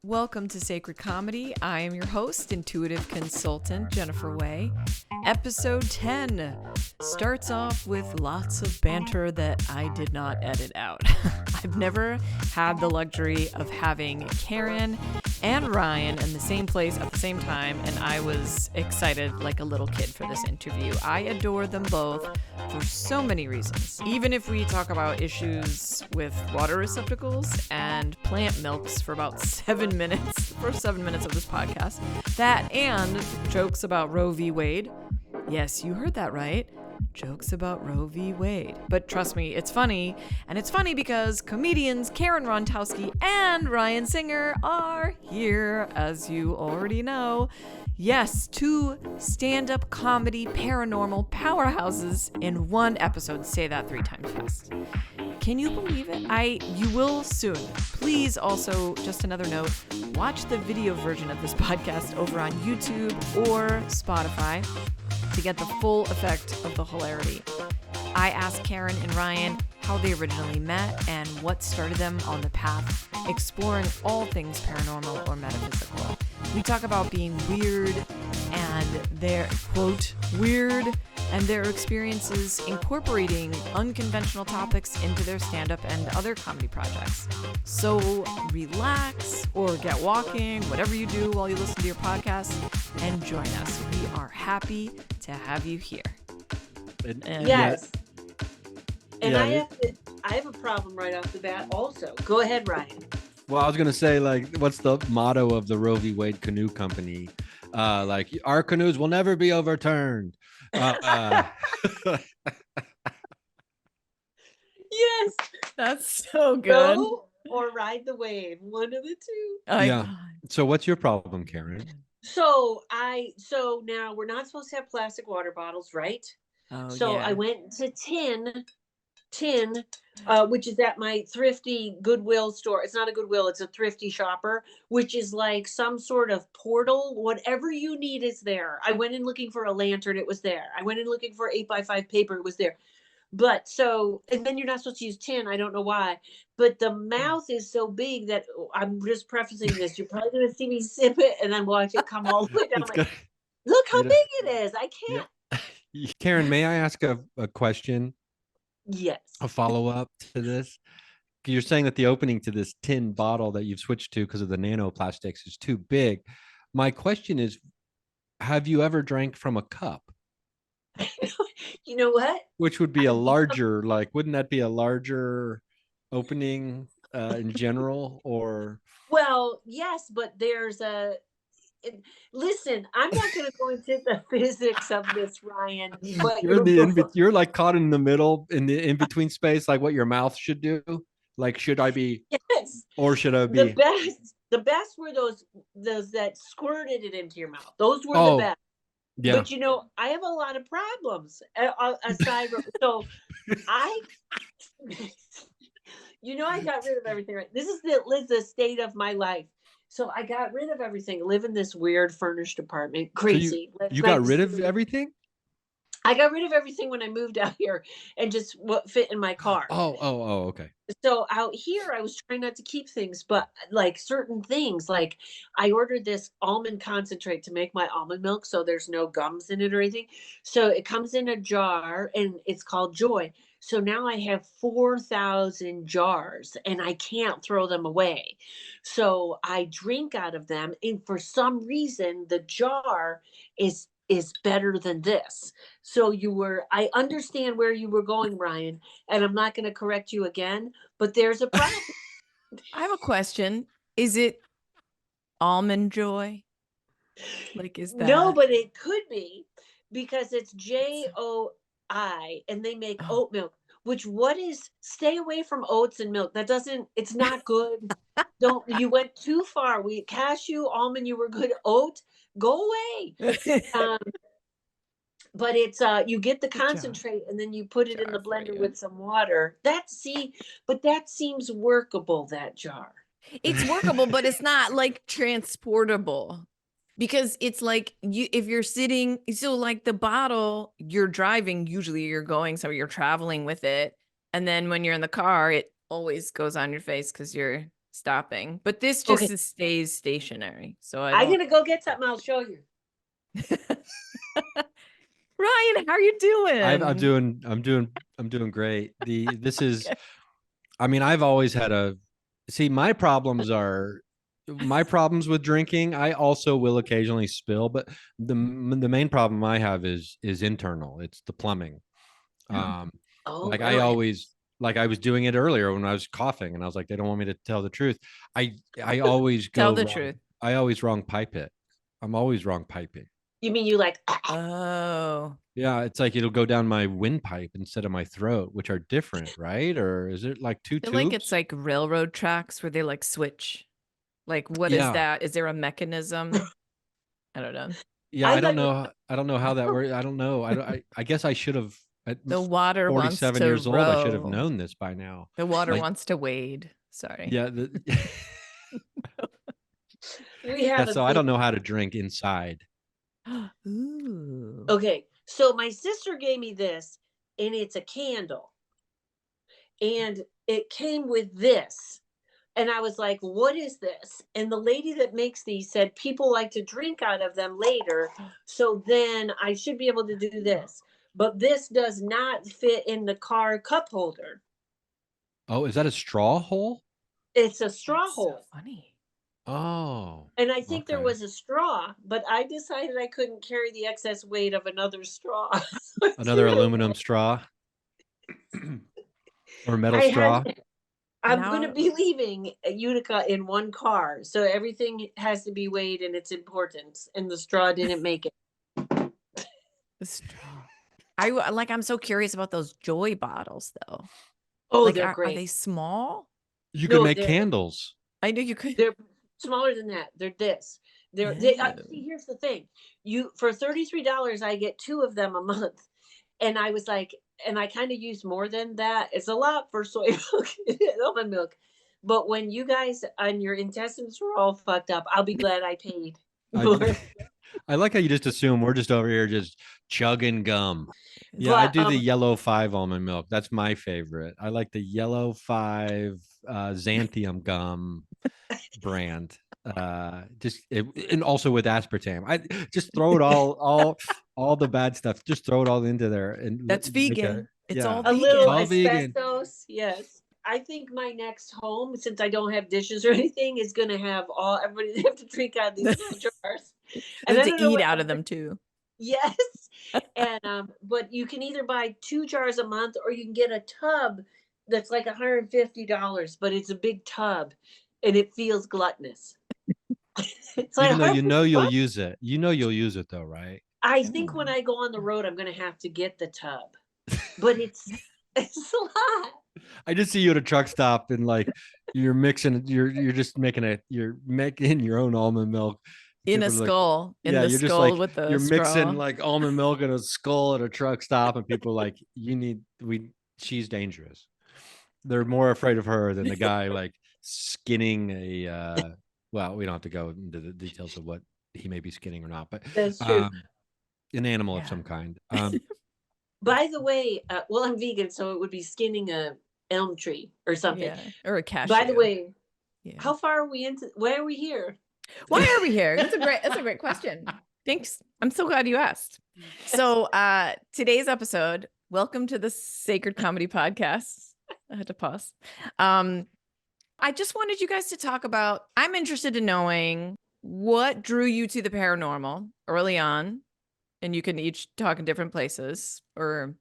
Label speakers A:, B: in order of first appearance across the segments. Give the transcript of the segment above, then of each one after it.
A: Welcome to Sacred Comedy. I am your host, intuitive consultant Jennifer Way. Episode 10 starts off with lots of banter that I did not edit out. I've never had the luxury of having Karen and Ryan in the same place at the same time, and I was excited like a little kid for this interview. I adore them both for so many reasons. Even if we talk about issues with water receptacles and plant milks for about 7 minutes, the first 7 minutes of this podcast, that and jokes about Roe v. Wade. Yes, you heard that right. Jokes about Roe v. Wade. But trust me, it's funny. And it's funny because comedians Karen Rontowski and Ryan Singer are here, as you already know. Yes, two stand-up comedy paranormal powerhouses in one episode. Say that 3 times fast. Can you believe it? You will soon. Please also, just another note, watch the video version of this podcast over on YouTube or Spotify to get the full effect of the hilarity. I asked Karen and Ryan how they originally met and what started them on the path exploring all things paranormal or metaphysical. We talk about being weird and their, quote, weird, and their experiences incorporating unconventional topics into their stand-up and other comedy projects. So relax or get walking, whatever you do while you listen to your podcast, and join us. We are happy to have you here.
B: Yes. And yeah. I have a problem right off the bat also. Go ahead, Ryan.
C: Well, I was going to say, like, what's the motto of the Roe v. Wade Canoe Company? Like, our canoes will never be overturned.
B: Yes.
A: That's so good.
B: Go or ride the wave. One of the two.
C: Yeah. So what's your problem, Karen?
B: So now we're not supposed to have plastic water bottles, right?
A: Oh,
B: so
A: yeah.
B: I went to tin, which is at my thrifty Goodwill store. It's not a Goodwill, it's a thrifty shopper, which is like some sort of portal. Whatever you need is there. I went in looking for a lantern, it was there. I went in looking for 8x5 paper, it was there. But and then you're not supposed to use tin. I don't know why. But the mouth is so big that I'm just prefacing this. You're probably going to see me sip it and then watch it come all the way down. Like, look how big it is. I can't.
C: Yeah. Karen, may I ask a question?
B: Yes.
C: A follow-up to this? You're saying that the opening to this tin bottle that you've switched to because of the nanoplastics is too big. My question is, have you ever drank from a cup?
B: You know what?
C: Which would be a larger, like, wouldn't that be a larger opening in general? Or
B: Well, yes, but listen, I'm not going to go into the physics of this, Ryan. But
C: you're like caught in the middle, in the in-between space, like what your mouth should do. Like, should I be?
B: Yes.
C: Or should I be?
B: The best were those that squirted it into your mouth. Those were the best. Yeah. But I have a lot of problems aside from so I got rid of everything. Right. This is the state of my life. So I got rid of everything. Live in this weird furnished apartment. Crazy.
C: So you got rid of everything?
B: I got rid of everything when I moved out here and just what fit in my car.
C: Oh, okay.
B: So out here, I was trying not to keep things, but like certain things, like I ordered this almond concentrate to make my almond milk. So there's no gums in it or anything. So it comes in a jar and it's called Joy. So now I have 4,000 jars and I can't throw them away. So I drink out of them. And for some reason, the jar is better than this. So I understand where you were going, Ryan, and I'm not going to correct you again, but there's a problem.
A: I have a question. Is it Almond Joy? Like, is that?
B: No, but it could be because it's JOI and they make oat milk, stay away from oats and milk. It's not good. You went too far. Cashew, almond, you were good. Oat, go away. But it's you get the concentrate and then you put it in the blender with some water. But that seems workable, that jar.
A: It's workable, but it's not like transportable. Because it's like if you're sitting, so like the bottle, you're driving, usually you're going, so you're traveling with it. And then when you're in the car, it always goes on your face because you're stopping, but this
B: Okay.
A: just stays stationary. So
B: I'm gonna go get something. I'll show you.
A: Ryan, how are you doing?
C: I'm doing great. This is, I mean, I've always had my problems with drinking. I also will occasionally spill, but the main problem I have is internal. It's the plumbing.
B: Oh,
C: Like
B: really?
C: I was doing it earlier when I was coughing, and I was like, they don't want me to tell the truth. I always
A: Tell
C: go
A: the
C: wrong.
A: truth.
C: I always wrong pipe it. I'm always wrong piping.
B: You mean you like?
A: Oh,
C: Yeah, it's like it'll go down my windpipe instead of my throat, which are different, right? Or is it like two
A: I feel like it's
C: tubes?
A: like railroad tracks where they like switch. Like, what is
C: Yeah.
A: that? Is there a mechanism? I don't know.
C: Yeah,
B: I
C: I
B: thought
C: don't
B: you
C: know. I don't know how that works. I don't know. I guess I should have at
A: The water wants
C: 47
A: to
C: years old. I should have
A: row.
C: known this by now.
A: The water
C: Like,
A: wants to wade. Sorry.
C: yeah,
B: we
C: yeah.
B: have a
C: So I
B: thing.
C: don't know how to drink inside.
A: Ooh.
B: Okay, so my sister gave me this, and it's a candle, and it came with this. And I was like, what is this? And the lady that makes these said people like to drink out of them later. So then I should be able to do this. But this does not fit in the car cup holder.
C: Oh, is that a straw hole?
B: It's a straw
A: That's so
B: hole.
A: funny.
C: Oh,
B: And I think there
C: okay.
B: was a straw, but I decided I couldn't carry the excess weight of another straw. So I
C: Another
B: threw it
C: aluminum
B: away.
C: straw or metal
B: I had
C: straw.
B: I'm going to
A: Now,
B: be leaving Utica in one car. So everything has to be weighed and it's important. And the straw didn't make it.
A: the straw. I'm so curious about those joy bottles though.
B: Oh,
A: Like,
B: they're
A: are
B: great.
A: they small?
C: You could
B: No,
C: make candles.
A: I knew you could.
B: they're smaller than that. They're this. See,
A: Ew.
B: here's the thing. You for $33, I get 2 of them a month. And I was like, and I kind of use more than that. It's a lot for soy milk and almond milk. But when you guys and your intestines were all fucked up, I'll be glad I paid
C: I
B: more.
C: I like how you just assume we're just over here just chugging gum. Yeah, I
B: But
C: do the yellow 5 almond milk. That's my favorite. I like the yellow 5 xanthium gum brand. And also with aspartame. I just throw it all the bad stuff. Just throw it all into there and
A: That's
C: make
A: vegan. It's all
B: a
C: it's
B: little
A: vegan.
C: all vegan.
B: asbestos, yes. I think my next home, since I don't have dishes or anything, is going to have all everybody have to drink out of these little jars.
A: They
B: And
A: have
B: I
A: to
B: don't know
A: eat
B: what
A: out of them too.
B: yes. And but you can either buy 2 jars a month or you can get a tub that's like $150, but it's a big tub and it feels gluttonous. It's like
C: Even though you know you'll
B: $150.
C: use it. You know you'll use it though, right?
B: I think when
A: Mm.
B: I go on the road, I'm going to have to get the tub, but it's a lot.
C: I just see you at a truck stop and like you're just you're making your own almond milk.
A: In a
C: People are like,
A: skull. In
C: yeah,
A: the
C: you're just
A: skull
C: like
A: with the
C: you're mixing
A: straw.
C: like almond milk in a skull at a truck stop, and people are like, she's dangerous. They're more afraid of her than the guy like skinning a well, we don't have to go into the details of what he may be skinning or not, but
B: That's true.
C: an animal of
A: Yeah.
C: some kind.
B: By the way, well, I'm vegan, so it would be skinning a elm tree or something.
A: Yeah. Or a cashew.
B: By the way,
A: Yeah.
B: how far are we into? Why are we here?
A: Why are we here? That's a great question. Thanks. I'm so glad you asked. So today's episode, welcome to the Sacred Comedy Podcast. I had to pause. I just wanted you guys to talk about, I'm interested in knowing what drew you to the paranormal early on. And you can each talk in different places, or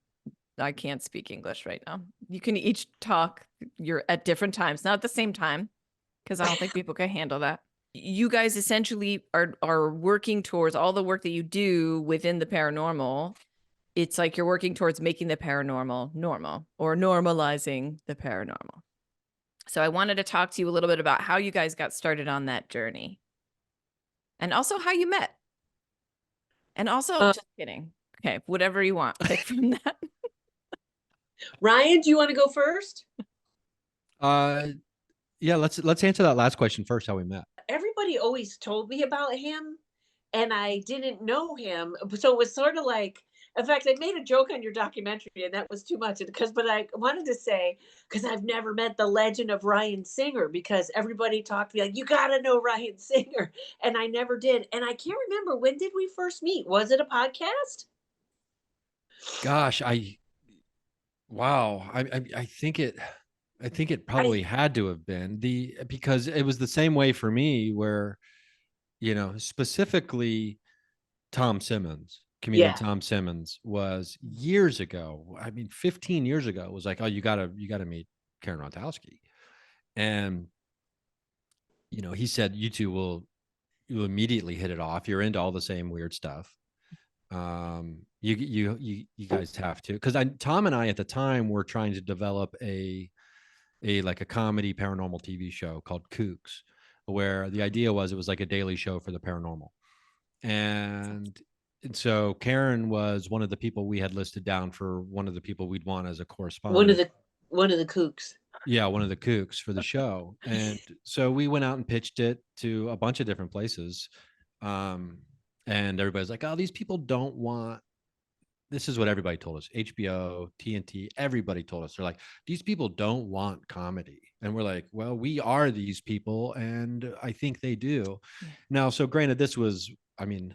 A: I can't speak English right now. You can each talk you're at different times, not at the same time, because I don't think people can handle that. You guys essentially are working towards all the work that you do within the paranormal. It's like you're working towards making the paranormal normal or normalizing the paranormal. So I wanted to talk to you a little bit about how you guys got started on that journey and also how you met. And also, just kidding. Okay, whatever you want, pick from that.
B: Ryan, do you want to go first?
C: Yeah, let's answer that last question first, how we met.
B: Everybody always told me about him, and I didn't know him. So it was sort of like In fact, I made a joke on your documentary, and that was too much. But I wanted to say, because I've never met the legend of Ryan Singer, because everybody talked to me like, you got to know Ryan Singer. And I never did. And I can't remember, when did we first meet? Was it a podcast?
C: Gosh, wow. I think it probably had to have been because it was the same way for me where, specifically Tom Simmons, comedian
B: Yeah.
C: Tom Simmons was years ago. I mean, 15 years ago, was like, oh, you gotta meet Karen Rontowski. And, he said, you'll immediately hit it off. You're into all the same weird stuff. You guys have to, because Tom and I at the time were trying to develop a like a comedy paranormal TV show called Kooks, where the idea was it was like a daily show for the paranormal. And so Karen was one of the people we had listed down for one of the people we'd want as a correspondent.
B: One of the kooks.
C: Yeah, one of the kooks for the show. And so we went out and pitched it to a bunch of different places. And everybody's like, oh, these people don't want, this is what everybody told us. HBO, TNT, everybody told us. They're like, these people don't want comedy. And we're like, well, we are these people. And I think they do.
A: Yeah.
C: Now, so granted, this was, I mean,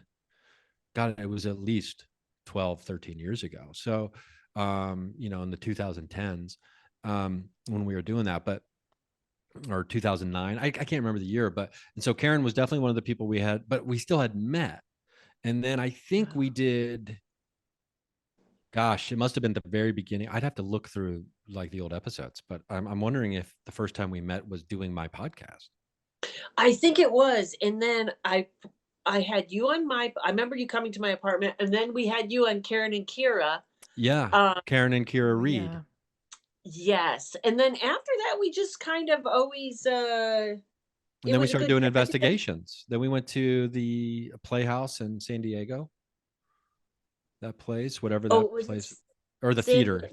C: God, it was at least 12, 13 years ago. So, in the 2010s, when we were doing that, or 2009, I can't remember the year, and so Karen was definitely one of the people we had, but we still had met. And then I think we did, gosh, it must have been the very beginning. I'd have to look through like the old episodes, but I'm wondering if the first time we met was doing my podcast.
B: I think it was. And then I had you on I remember you coming to my apartment, and then we had you on Karen and Kira.
C: Yeah. Karen and Kira Reed.
A: Yeah.
B: Yes. And then after that, we just kind of always,
C: and then we started doing investigations. Then we went to the Playhouse in San Diego. That place, whatever that place, or the theater,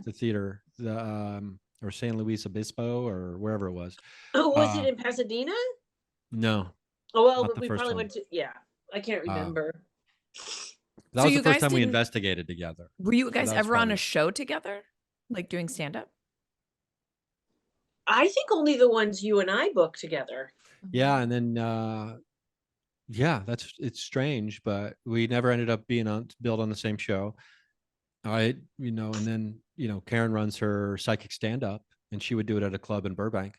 C: or San Luis Obispo, or wherever it was.
B: Oh, was it in Pasadena?
C: No.
B: Oh, well, but we probably went to, yeah, I can't remember.
C: That was the first time we investigated together.
A: Were you guys ever on a show together, like doing stand-up?
B: I think only the ones you and I booked together.
C: Yeah, and then it's strange, but we never ended up being billed on the same show. And then Karen runs her Psychic Standup, and she would do it at a club in Burbank,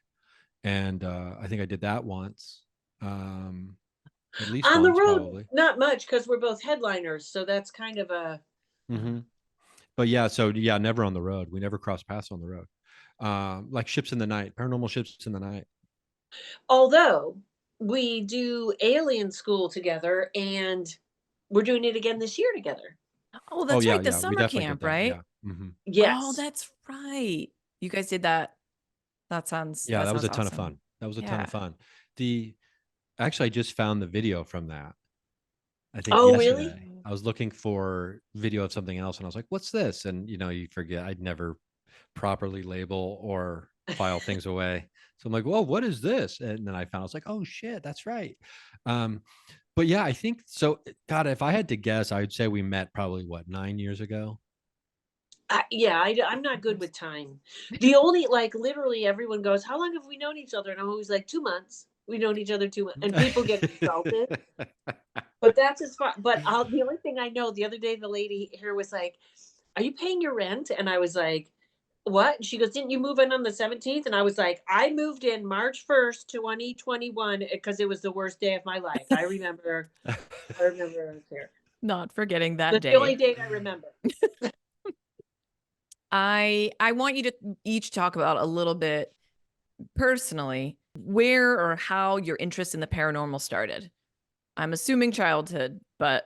C: and I think I did that once. At least
B: on
C: once,
B: the road,
C: probably.
B: Not much, because we're both headliners, so that's kind of a.
C: Mm-hmm. But never on the road. We never crossed paths on the road. Like Ships in the Night, Paranormal Ships in the Night.
B: Although we do Alien School together, and we're doing it again this year together.
A: Oh, that's right. The summer camp, right?
C: Yeah. Mm-hmm.
B: Yes.
A: Oh, that's right. You guys did that. That sounds.
C: Yeah, that was a ton
A: awesome.
C: of fun. That was a ton of fun. Actually, I just found the video from that. I think yesterday. Really? I was looking for video of something else, and I was like, "What's this?" And you forget. I'd never properly label or file things away. So I'm like, "Whoa, what is this?" And then I found, I was like, "Oh shit, that's right." But yeah, I think so. God, if I had to guess, I would say we met probably 9 years ago.
B: I'm not good with time. The only, literally everyone goes, how long have we known each other? And I'm always like, 2 months. We've known each other 2 months. And people get insulted. But that's as far. But the only thing I know, the other day, the lady here was like, are you paying your rent? And I was like, what? And she goes, didn't you move in on the 17th? And I was like, I moved in March 1st, 2021, because it was the worst day of my life. I remember I was here.
A: Not forgetting that
B: That's
A: day.
B: the only date I remember.
A: I want you to each talk about a little bit personally where or how your interest in the paranormal started. I'm assuming childhood, but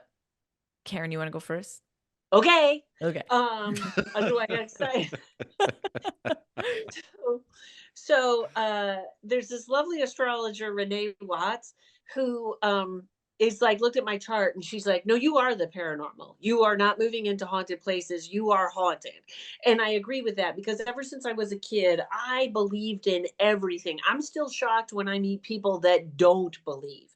A: Karen, you want to go first?
B: Okay.
A: Okay.
B: Do I get excited? So there's this lovely astrologer, Renee Watts, who is like, looked at my chart, and she's like, no, you are the paranormal. You are not moving into haunted places. You are haunted. And I agree with that, because ever since I was a kid, I believed in everything. I'm still shocked when I meet people that don't believe.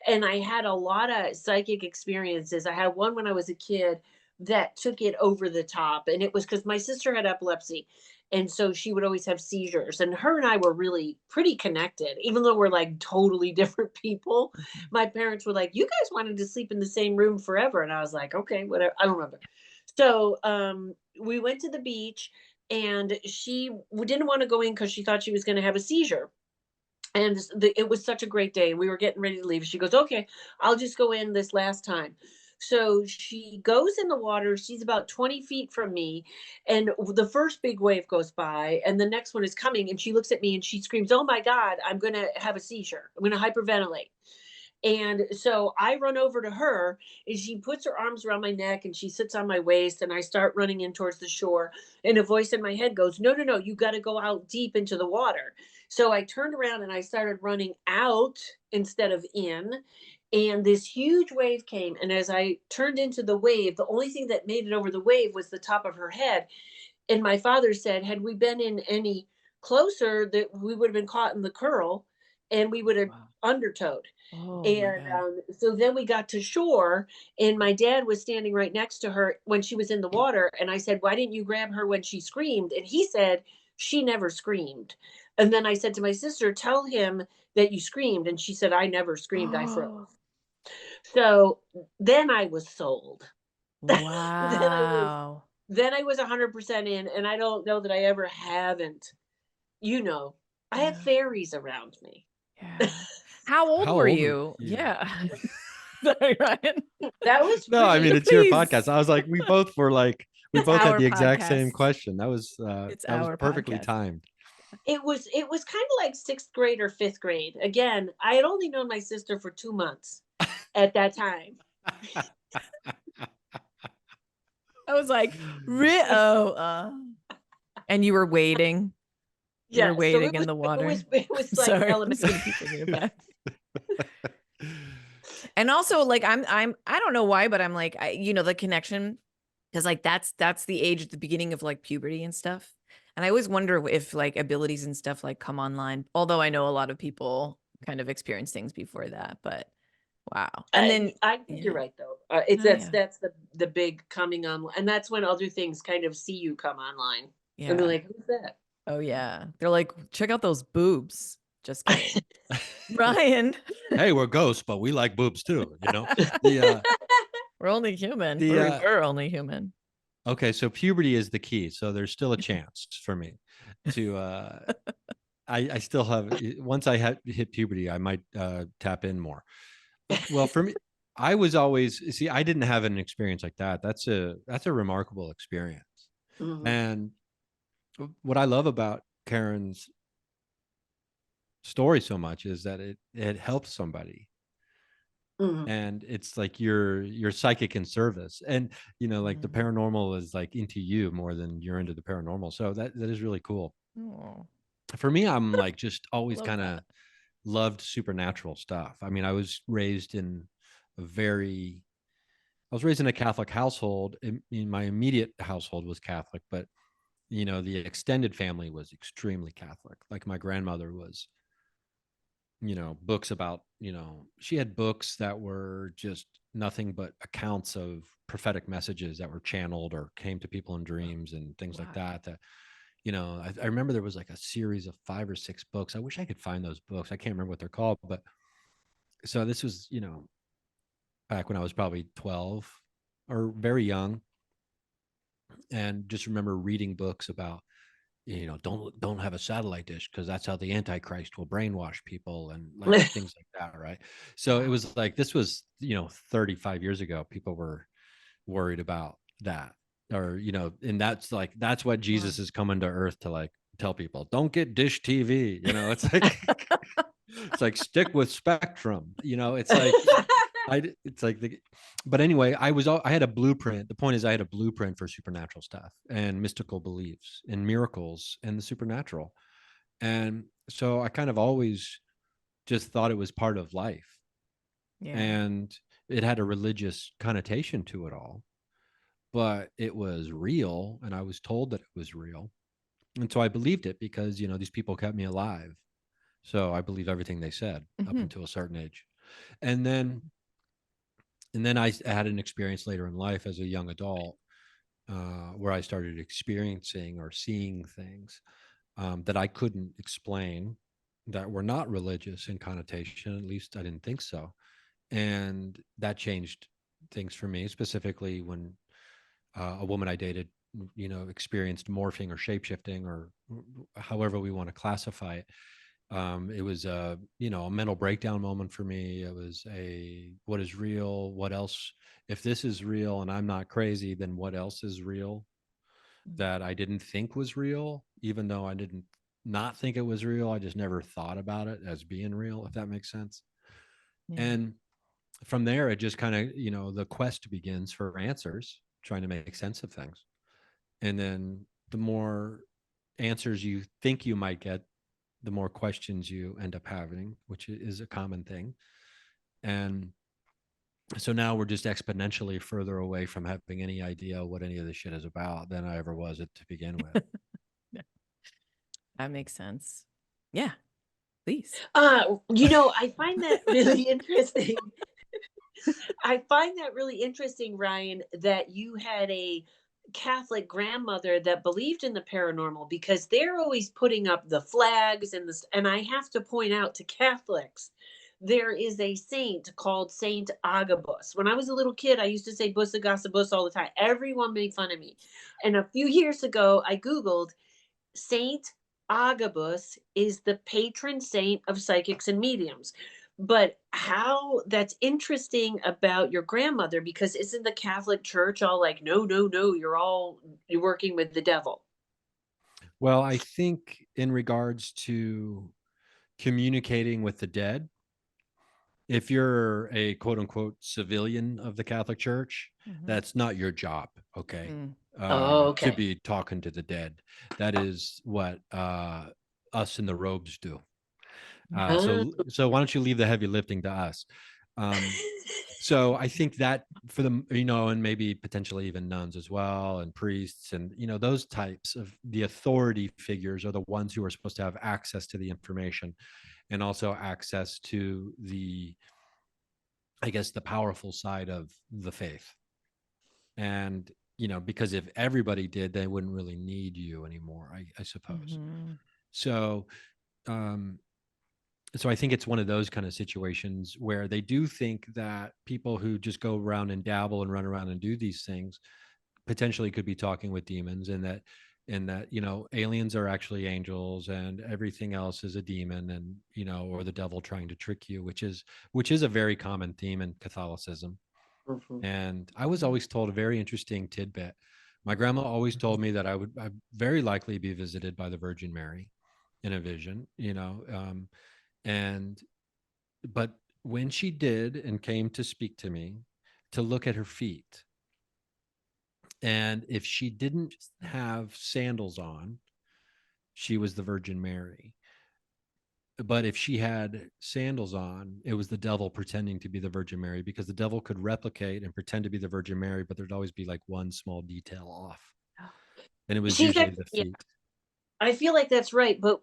B: And I had a lot of psychic experiences. I had one when I was a kid that took it over the top. And it was because my sister had epilepsy. And so she would always have seizures. And her and I were really pretty connected, even though we're like totally different people. My parents were like, you guys wanted to sleep in the same room forever. And I was like, okay, whatever. I don't remember. So we went to the beach, and she didn't want to go in because she thought she was going to have a seizure. And it was such a great day. We were getting ready to leave. She goes, okay, I'll just go in this last time. So she goes in the water. She's about 20 feet from me. And the first big wave goes by, and the next one is coming. And she looks at me and she screams, oh my God, I'm going to have a seizure. I'm going to hyperventilate. And so I run over to her, and she puts her arms around my neck and she sits on my waist, and I start running in towards the shore. And a voice in my head goes, no, no, no, you got to go out deep into the water. So I turned around and I started running out instead of in. And this huge wave came. And as I turned into the wave, the only thing that made it over the wave was the top of her head. And my father said, had we been in any closer, that we would have been caught in the curl, and we would have undertowed.
A: Oh my
B: And
A: God.
B: so then we got to shore, and my dad was standing right next to her when she was in the water. And I said, why didn't you grab her when she screamed? And he said, she never screamed. And then I said to my sister, tell him that you screamed. And she said, I never screamed, I froze. So then I was sold. then I was
A: Wow.
B: then I was 100% in, and I don't know that I ever haven't. I have
A: Yeah.
B: fairies around me.
A: Yeah. How old
C: How
A: were
C: old were
A: you?
C: you?
A: Yeah. Sorry, Ryan.
B: That was
C: No, I
B: pretty.
C: mean, it's your
A: Please.
C: podcast. I was like, we both were like, we
A: It's
C: both had
A: our
C: the exact same
A: podcast.
C: question.
A: It's
C: That was
A: our
C: perfectly
A: podcast.
C: timed.
B: It was kind of like sixth grade or fifth grade. Again, I had only known my sister for 2 months at that time.
A: I was like, and you were waiting. You were
B: Yeah, so
A: waiting
B: it
A: in
B: was
A: the
B: it
A: water.
B: was it was like
A: Sorry, I'm just
B: elementary.
A: gonna keep bringing it back. And also, like, I don't know why, but I'm like, the connection, because like that's the age at the beginning of like puberty and stuff. And I always wonder if like abilities and stuff like come online. Although I know a lot of people kind of experience things before that, but wow. And then
B: I think
A: yeah,
B: you're right though. It's
A: oh yeah,
B: that's the big coming on, and that's when other things kind of see you come online. And they're
A: yeah,
B: like, who's that?
A: oh yeah. They're like, check out those boobs. Just kidding, Ryan.
C: Hey, we're ghosts, but we like boobs too. The
A: We're only human.
C: the
A: Or we're only human.
C: okay, so puberty is the key. So there's still a chance for me to I still have once I hit puberty, I might tap in more. Well, for me, I was always see, I didn't have an experience like that. That's a remarkable experience.
B: Mhm,
C: And what I love about Karen's story so much is that it helps somebody.
B: mhm.
C: And it's like you're psychic in service. And like the
A: Mhm.
C: paranormal is like into you more than you're into the paranormal. So that is really cool.
A: Oh,
C: For me, I'm like just
A: I
C: always
A: love
C: kind
A: that.
C: of loved supernatural stuff. I mean, a very I was raised in a Catholic household. In my immediate household was Catholic, but the extended family was extremely Catholic. Like my grandmother was, books about, she had books that were just nothing but accounts of prophetic messages that were channeled or came to people in dreams and things like
A: Wow.
C: that. I remember there was like a series of 5 or 6 books. I wish I could find those books. I can't remember what they're called, but so this was, back when I was probably 12 or very young, and just remember reading books about, don't have a satellite dish because that's how the Antichrist will brainwash people and like things like that, right? So it
A: Wow.
C: was like this was 35 years ago. People were worried about that, or and that's what
A: Wow.
C: Jesus is coming to earth to like tell people, don't get dish TV. It's like it's like stick with Spectrum. It's like but anyway, I had a blueprint. The point is, I had a blueprint for supernatural stuff and mystical beliefs and miracles and the supernatural. And so I kind of always just thought it was part of life.
A: Yeah.
C: And it had a religious connotation to it all, but it was real. And I was told that it was real. And so I believed it because, these people kept me alive. So I believe everything they said up
A: Mhm.
C: until a certain age. And then And then I had an experience later in life as a young adult where I started experiencing or seeing things that I couldn't explain, that were not religious in connotation. At least I didn't think so. And that changed things for me, specifically when a woman I dated, experienced morphing or shapeshifting, or however we want to classify it. It was a mental breakdown moment for me. It was what is real? What else? If this is real and I'm not crazy, then what else is real that I didn't think was real, even though I didn't not think it was real. I just never thought about it as being real, if that makes sense.
A: Yeah.
C: And from there, it just kind of, the quest begins for answers, trying to make sense of things. And then the more answers you think you might get, the more questions you end up having, which is a common thing. And so now we're just exponentially further away from having any idea what any of this shit is about than I ever was it to begin with.
A: Yeah. That makes sense. Yeah, please.
B: I find that really interesting. I find that really interesting, Ryan, that you had a Catholic grandmother that believed in the paranormal, because they're always putting up the flags and I have to point out to Catholics, there is a saint called Saint Agabus. When I was a little kid, I used to say Bussa Gasa Bus all the time. Everyone made fun of me. And a few years ago, I Googled Saint Agabus is the patron saint of psychics and mediums. But how that's interesting about your grandmother, because isn't the Catholic Church all like, no, no, no, you're working with the devil?
C: Well, I think in regards to communicating with the dead, if you're a quote unquote civilian of the Catholic Church, that's not your job. Okay.
B: Oh,
C: To
B: okay.
C: be talking to the dead. That is what us in the robes do.
B: Oh.
C: So why don't you leave the heavy lifting to us? So I think that for them, and maybe potentially even nuns as well, and priests, and those types of the authority figures are the ones who are supposed to have access to the information, and also access to I guess, the powerful side of the faith. And because if everybody did, they wouldn't really need you anymore, I suppose. So um so I think it's one of those kind of situations where they do think that people who just go around and dabble and run around and do these things potentially could be talking with demons, and that aliens are actually angels and everything else is a demon, and or the devil trying to trick you, which is a very common theme in Catholicism.
B: Mhm.
C: And I was always told a very interesting tidbit. My grandma always told me that I'd very likely be visited by the Virgin Mary in a vision, and but when she did and came to speak to me, to look at her feet, and if she didn't have sandals on, she was the Virgin Mary. But if she had sandals on, it was the devil pretending to be the Virgin Mary, because the devil could replicate and pretend to be the Virgin Mary, but there'd always be like one small detail off. And it was
B: See
C: usually
B: that?
C: the
B: Yeah,
C: feet.
B: I feel like that's right. But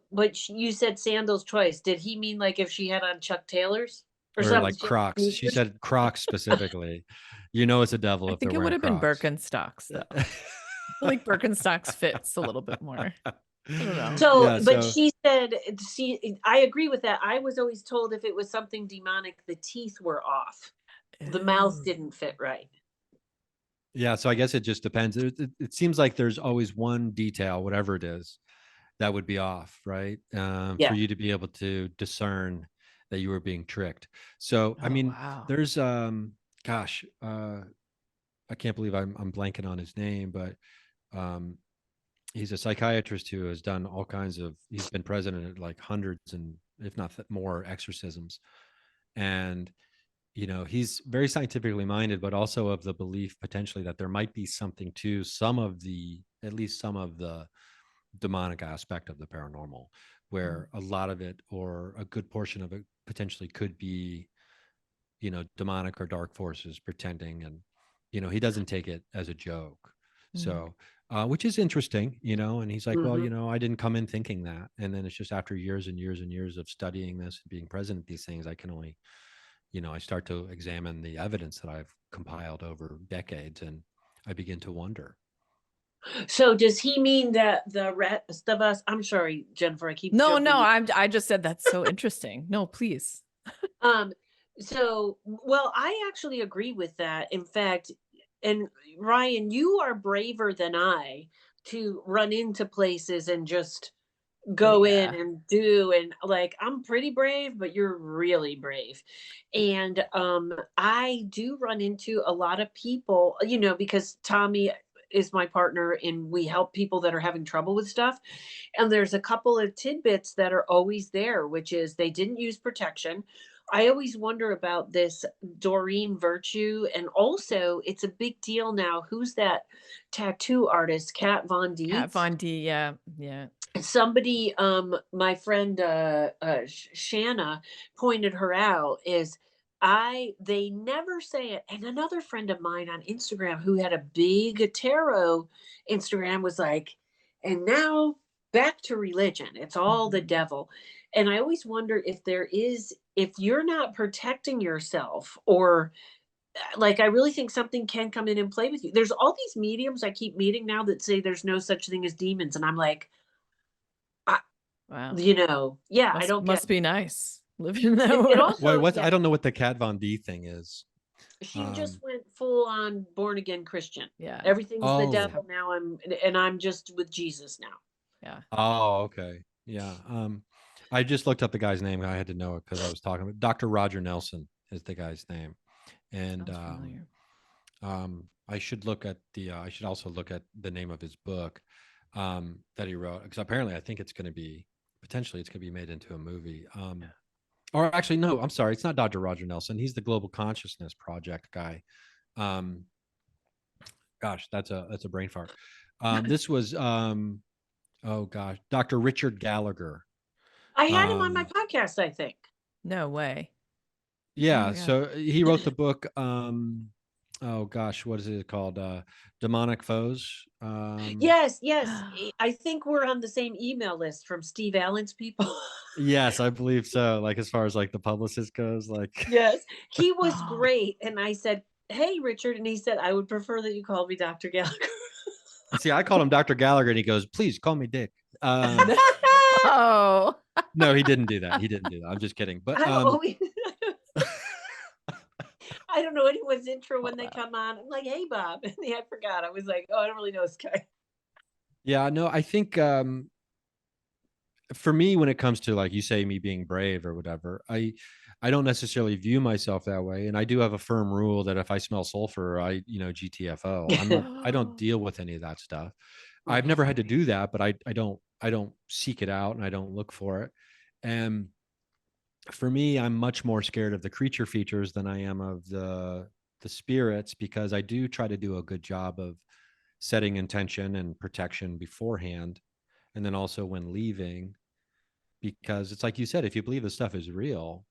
B: you said sandals twice. Did he mean like if she had on Chuck Taylors or
C: Or
B: something?
C: like Crocs. She said Crocs specifically. It's a devil
A: I
C: if they're
A: think it would
C: wearing
A: have been
C: Crocs.
A: Birkenstocks, though. I feel like Birkenstocks fits a little bit more. I don't know.
B: So,
C: Yeah,
B: but
C: so
B: she said, I agree with that. I was always told if it was something demonic, the teeth were off, the mouth
A: Ew.
B: didn't fit right.
C: yeah, so I guess it just depends. It seems like there's always one detail, whatever it is, that would be off, right? For
B: Yeah.
C: you to be able to discern that you were being tricked. So, I
A: Oh,
C: mean,
A: wow.
C: there's gosh, I can't believe I'm blanking on his name, but um, he's a psychiatrist who has done all kinds of. He's been president at like hundreds and if not more exorcisms, and he's very scientifically minded, but also of the belief potentially that there might be something to at least some of the demonic aspect of the paranormal, where a lot of it or a good portion of it potentially could be demonic or dark forces pretending. And he doesn't take it as a joke. So which is interesting. And he's like, well,
B: Hmm.
C: I didn't come in thinking that. And then it's just after years and years and years of studying this and being present at these things, I can only I start to examine the evidence that I've compiled over decades, and I begin to wonder.
B: So does he mean that the rest of us, I'm sorry, Jennifer, I keep
A: No,
B: jumping.
A: I just said that's so interesting. No, please.
B: Um, so, well, I actually agree with that. In fact, and Ryan, you are braver than I to run into places and just
A: Oh
B: go in
A: yeah.
B: and do, and like I'm pretty brave, but you're really brave. And I do run into a lot of people, because Tommy is my partner and we help people that are having trouble with stuff. And there's a couple of tidbits that are always there, which is they didn't use protection. I always wonder about this Doreen Virtue. And also, it's a big deal now. Who's that tattoo artist, Kat Von
A: Kat
B: Dietz?
A: Von D, yeah. Yeah.
B: Somebody, my friend Shanna pointed her out, is they never say it. And another friend of mine on Instagram who had a big tarot Instagram was like, and now back to religion, it's all the devil. And I always wonder if you're not protecting yourself, or like, I really think something can come in and play with you. There's all these mediums I keep meeting now that say there's no such thing as demons, and I'm like, I,
A: Wow.
B: yeah, I
A: Must
B: don't get
A: must be nice living in that
B: it.
A: world.
C: Wait,
B: Also,
C: what?
B: yeah,
C: I don't know what the Kat Von D thing is.
B: she just
C: Um,
B: went full on born again Christian.
A: Yeah.
B: Everything's the
C: oh,
B: devil now. I'm just with Jesus now.
A: Yeah.
C: oh, okay. Yeah. I just looked up the guy's name. I had to know it because I was talking about Dr. Roger Nelson is the guy's name. And
A: Sounds familiar.
C: I should look at I should also look at the name of his book that he wrote, because apparently I think potentially it's going to be made into a movie. Or actually, no, I'm sorry. It's not Dr. Roger Nelson. He's the Global Consciousness Project guy. Um, gosh, that's a brain fart. This was, oh gosh, Dr. Richard Gallagher.
B: I had him on my
C: Um,
B: podcast, I think.
A: No way. Oh
C: yeah,
A: my God.
C: so he wrote the book. Oh gosh, what is it called? Demonic Foes.
B: Yes, yes. I think we're on the same email list from Steve Allen's people.
C: Yes, I believe so. Like as far as like the publicist goes, like
B: Yes, he was
A: Oh.
B: great. And I said, "Hey, Richard," and he said, "I would prefer that you call me Dr. Gallagher."
C: see, I called him Dr. Gallagher, and he goes, "Please call me Dick." Um,
A: Oh.
C: no, he didn't do that. He didn't do that. I'm just kidding. But
B: I'm always I don't know anyone's intro when they
A: Wow.
B: come on. I'm like, "Hey, Bob," and I forgot. I was like, "Oh, I don't really know this guy."
C: yeah, no, I think for me, when it comes to like you say me being brave or whatever, I don't necessarily view myself that way. And I do have a firm rule that if I smell sulfur, GTFO. I don't deal with any of that stuff. I've never had to do that, but I don't seek it out and I don't look for it. And for me, I'm much more scared of the creature features than I am of the spirits, because I do try to do a good job of setting intention and protection beforehand, and then also when leaving, because it's like you said, if you believe this stuff is real,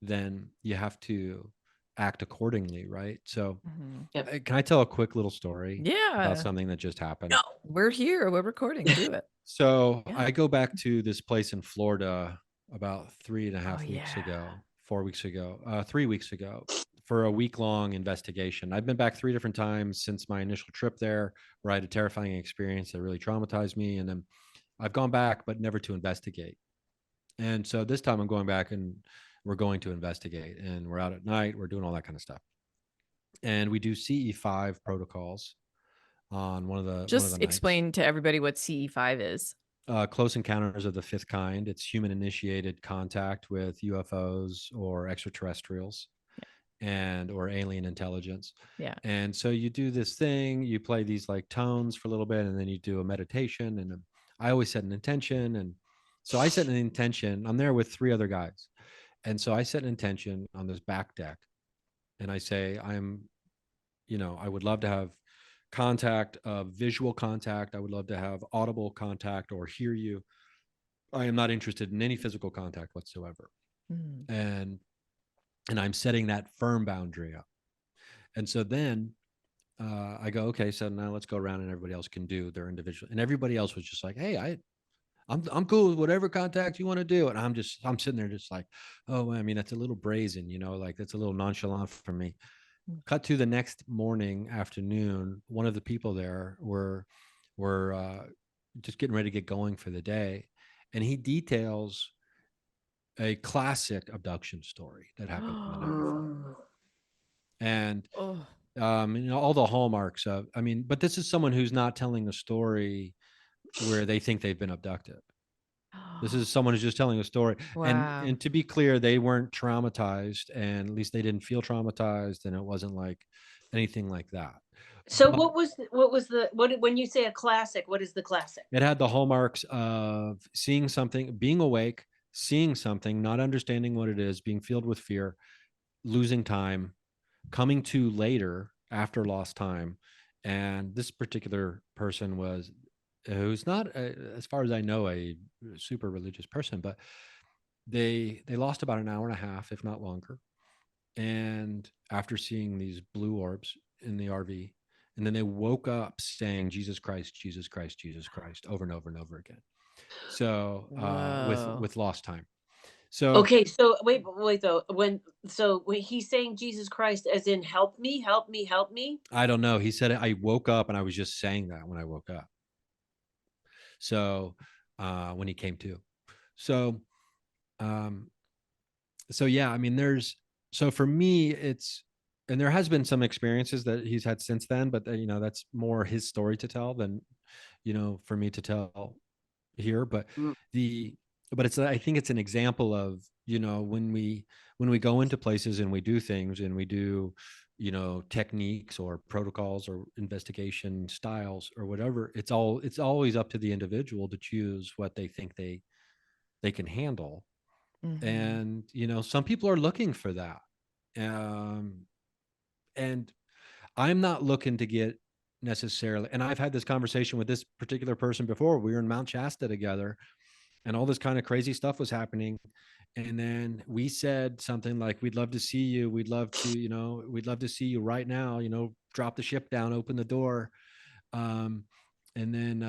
C: then you have to act accordingly, right? So
A: Mhm.
B: Yep.
C: can I tell a quick little story about
A: Yeah.
C: something that just happened?
B: No.
A: We're here. We're recording. Do it.
C: So
A: Yeah.
C: I go back to this place in Florida about three and a
A: Oh
C: half weeks
A: yeah.
C: ago, 4 weeks ago, 3 weeks ago, for a week-long investigation. I've been back 3 different times since my initial trip there, where I had a terrifying experience that really traumatized me. And then I've gone back, but never to investigate. And so this time I'm going back, and we're going to investigate, and we're out at night. We're doing all that kind of stuff. And we do CE5 protocols on one of the
A: Just
C: nights.
A: explain to everybody what CE5 is.
C: Close encounters of the fifth kind. It's human initiated contact with UFOs or extraterrestrials and or alien intelligence.
A: Yeah.
C: And so you do this thing, you play these like tones for a little bit, and then you do a meditation. And I always set an intention. And so I set an intention. I'm there with three other guys. And so I set an intention on this back deck. And I say, I would love to have contact, visual contact. I would love to have audible contact or hear you. I am not interested in any physical contact whatsoever.
A: Mm.
C: And I'm setting that firm boundary up. And so then I go, okay, so now let's go around and everybody else can do their individual. And everybody else was just like, hey, I'm cool with whatever contact you want to do. And I'm sitting there just like, oh, I mean, that's a little brazen, like that's a little nonchalant for me. Cut to the next morning, afternoon, one of the people there were just getting ready to get going for the day. And he details a classic abduction story that happened the night before. And
A: Oh.
C: all the hallmarks of, but this is someone who's not telling a story where they think they've been abducted. This is someone who's just telling a story.
A: Wow.
C: And to be clear, they weren't traumatized, and at least they didn't feel traumatized, and it wasn't like anything like that.
B: So
C: But
B: when you say a classic, what is the classic?
C: it had the hallmarks of seeing something, being awake, seeing something, not understanding what it is, being filled with fear, losing time, coming to later after lost time. And this particular person who's not, as far as I know, a super religious person, but they lost about an hour and a half, if not longer. And after seeing these blue orbs in the RV, and then they woke up saying, Jesus Christ, Jesus Christ, Jesus Christ, over and over and over again. So with lost time. So
B: Okay, so wait though. When he's saying Jesus Christ as in help me, help me, help me.
C: I don't know. He said, I woke up and I was just saying that when I woke up. So when he came to. So um so yeah, so for me, and there has been some experiences that he's had since then, but that's more his story to tell than for me to tell here. But
B: Mm.
C: I think it's an example of when we go into places and we do things and we do techniques or protocols or investigation styles or whatever. It's always up to the individual to choose what they think they can handle.
A: Mm-hmm.
C: And some people are looking for that. And I'm not looking to get necessarily, and I've had this conversation with this particular person before. We were in Mount Shasta together and all this kind of crazy stuff was happening. And then we said something like, we'd love to see you. We'd love to see you right now, drop the ship down, open the door. Um, and then,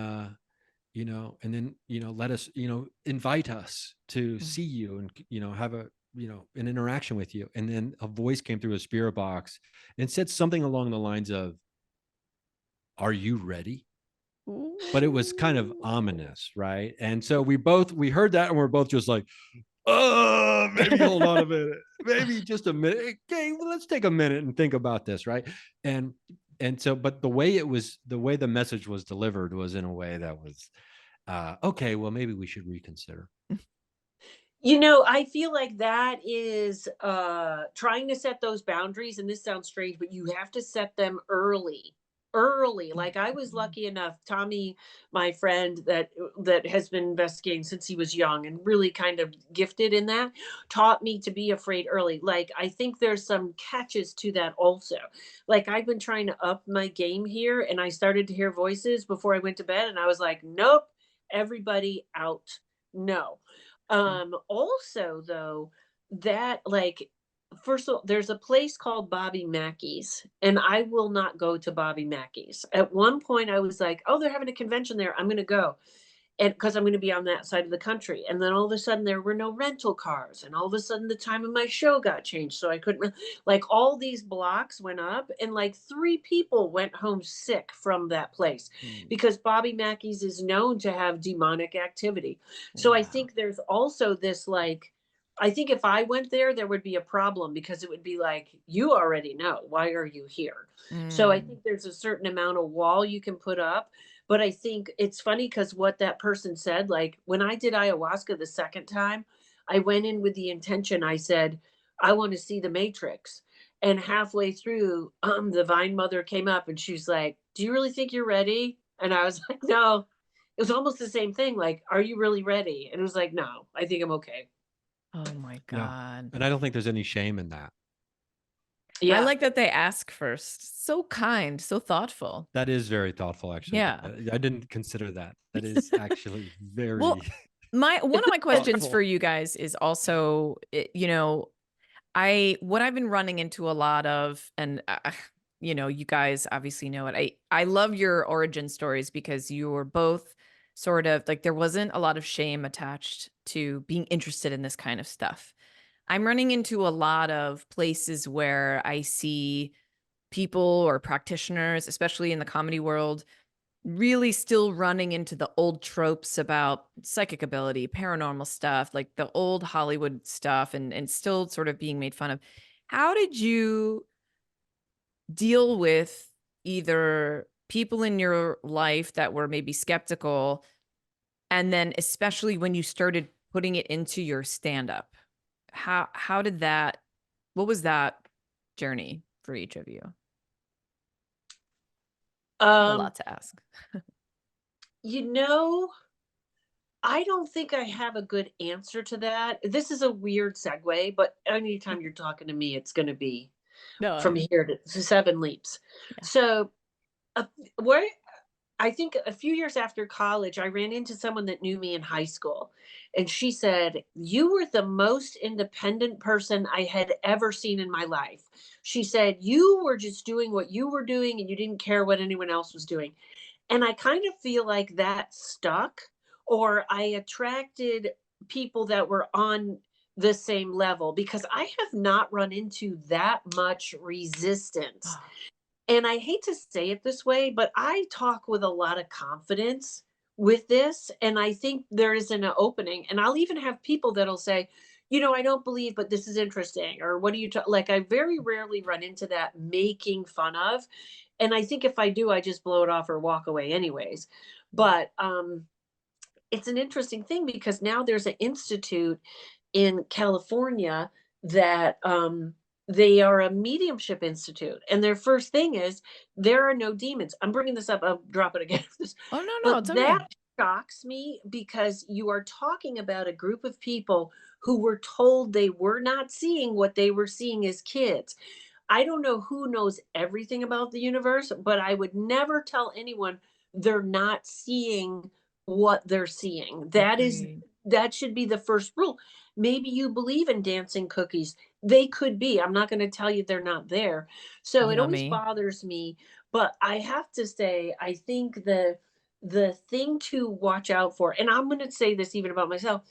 C: let us, invite us to see you and, have an interaction with you. And then a voice came through a spirit box and said something along the lines of, are you ready? But it was kind of ominous, right? And so we heard that and we're both just like, oh, maybe hold on a minute, maybe just a minute. Okay, well, let's take a minute and think about this, right? And so, but the way the message was delivered was in a way that was, okay, well, maybe we should reconsider.
B: I feel like that is trying to set those boundaries, and this sounds strange, but you have to set them early. Like I was lucky enough, Tommy, my friend that has been investigating since he was young and really kind of gifted in that, taught me to be afraid early. Like I think there's some catches to that also. Like I've been trying to up my game here, and I started to hear voices before I went to bed, and I was like, nope, everybody out. No. Also though, that like first of all, there's a place called Bobby Mackey's, and I will not go to Bobby Mackey's. At one point I was like, oh, they're having a convention there, I'm gonna go. And because I'm going to be on that side of the country. And then all of a sudden there were no rental cars. And all of a sudden the time of my show got changed. So I couldn't, like, all these blocks went up, and like 3 people went home sick from that place because Bobby Mackey's is known to have demonic activity. So I think there's also this, like, I think if I went there, there would be a problem because it would be like, you already know, why are you here? So I think there's a certain amount of wall you can put up. But I think it's funny because what that person said, like when I did ayahuasca the second time, I went in with the intention, I said, I want to see the Matrix. And halfway through, the Vine Mother came up and she's like, do you really think you're ready? And I was like, no. It was almost the same thing. Like, are you really ready? And it was like, no, I think I'm okay.
A: Oh my
C: Yeah.
A: God.
C: And I don't think there's any shame in that.
A: I like that they ask first. So kind, so thoughtful.
C: That is very thoughtful, actually.
A: Yeah.
C: I didn't consider that. That is actually very.
A: Well, one of my questions
C: thoughtful.
A: for you guys is also, what I've been running into a lot of, and you guys obviously know it. I love your origin stories because you were both sort of like there wasn't a lot of shame attached to being interested in this kind of stuff. I'm running into a lot of places where I see people or practitioners, especially in the comedy world, really still running into the old tropes about psychic ability, paranormal stuff, like the old Hollywood stuff, and still sort of being made fun of. How did you deal with either people in your life that were maybe skeptical, and then especially when you started putting it into your stand-up? How did that, what was that journey for each of you? A
B: Um,
A: lot to ask.
B: you know, I don't think I have a good answer to that. This is a weird segue, but anytime you're talking to me, it's going to be
A: No,
B: from here to seven leaps.
A: yeah.
B: So, uh, where I think a few years after college, I ran into someone that knew me in high school. And she said, "You were the most independent person I had ever seen in my life." She said, "You were just doing what you were doing and you didn't care what anyone else was doing." And I kind of feel like that stuck, or I attracted people that were on the same level because I have not run into that much resistance.
A: Oh,
B: And I hate to say it this way, but I talk with a lot of confidence with this. And I think there is an opening. And I'll even have people that'll say, I don't believe, but this is interesting. Or what do you like? I very rarely run into that making fun of. And I think if I do, I just blow it off or walk away anyways. But it's an interesting thing because now there's an institute in California that they are a mediumship institute, and their first thing is there are no demons. I'm bringing this up. I'll drop it again.
A: oh no, no,
B: But
A: it's
B: that
A: okay.
B: shocks me because you are talking about a group of people who were told they were not seeing what they were seeing as kids. I don't know who knows everything about the universe, but I would never tell anyone they're not seeing what they're seeing.
A: Agreed.
B: That should be the first rule. Maybe you believe in dancing cookies. They could be. I'm not going to tell you they're not there. So it always
A: Yummy.
B: bothers me, but I have to say I think the thing to watch out for, and I'm going to say this even about myself,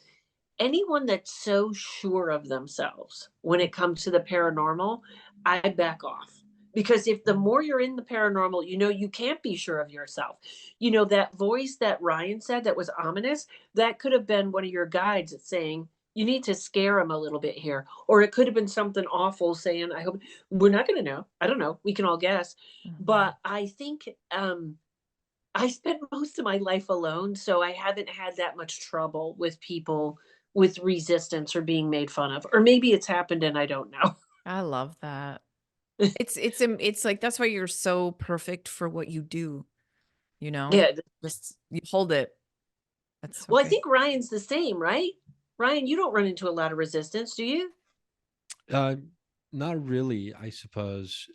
B: anyone that's so sure of themselves when it comes to the paranormal, I back off. Because if the more you're in the paranormal, you can't be sure of yourself. That voice that Ryan said that was ominous, that could have been one of your guides saying, you need to scare him a little bit here. Or it could have been something awful saying, I hope we're not going to know. I don't know. We can all guess.
A: Mhm.
B: But I think I spent most of my life alone, so I haven't had that much trouble with people with resistance or being made fun of. Or maybe it's happened and I don't know.
A: I love that. It's like that's why you're so perfect for what you do, you know?
B: Yeah.
A: Just you hold it. That's so
B: Well, I
A: great.
B: think Ryan's the same, right? Ryan, you don't run into a lot of resistance, do you?
C: Uh, not really, I suppose.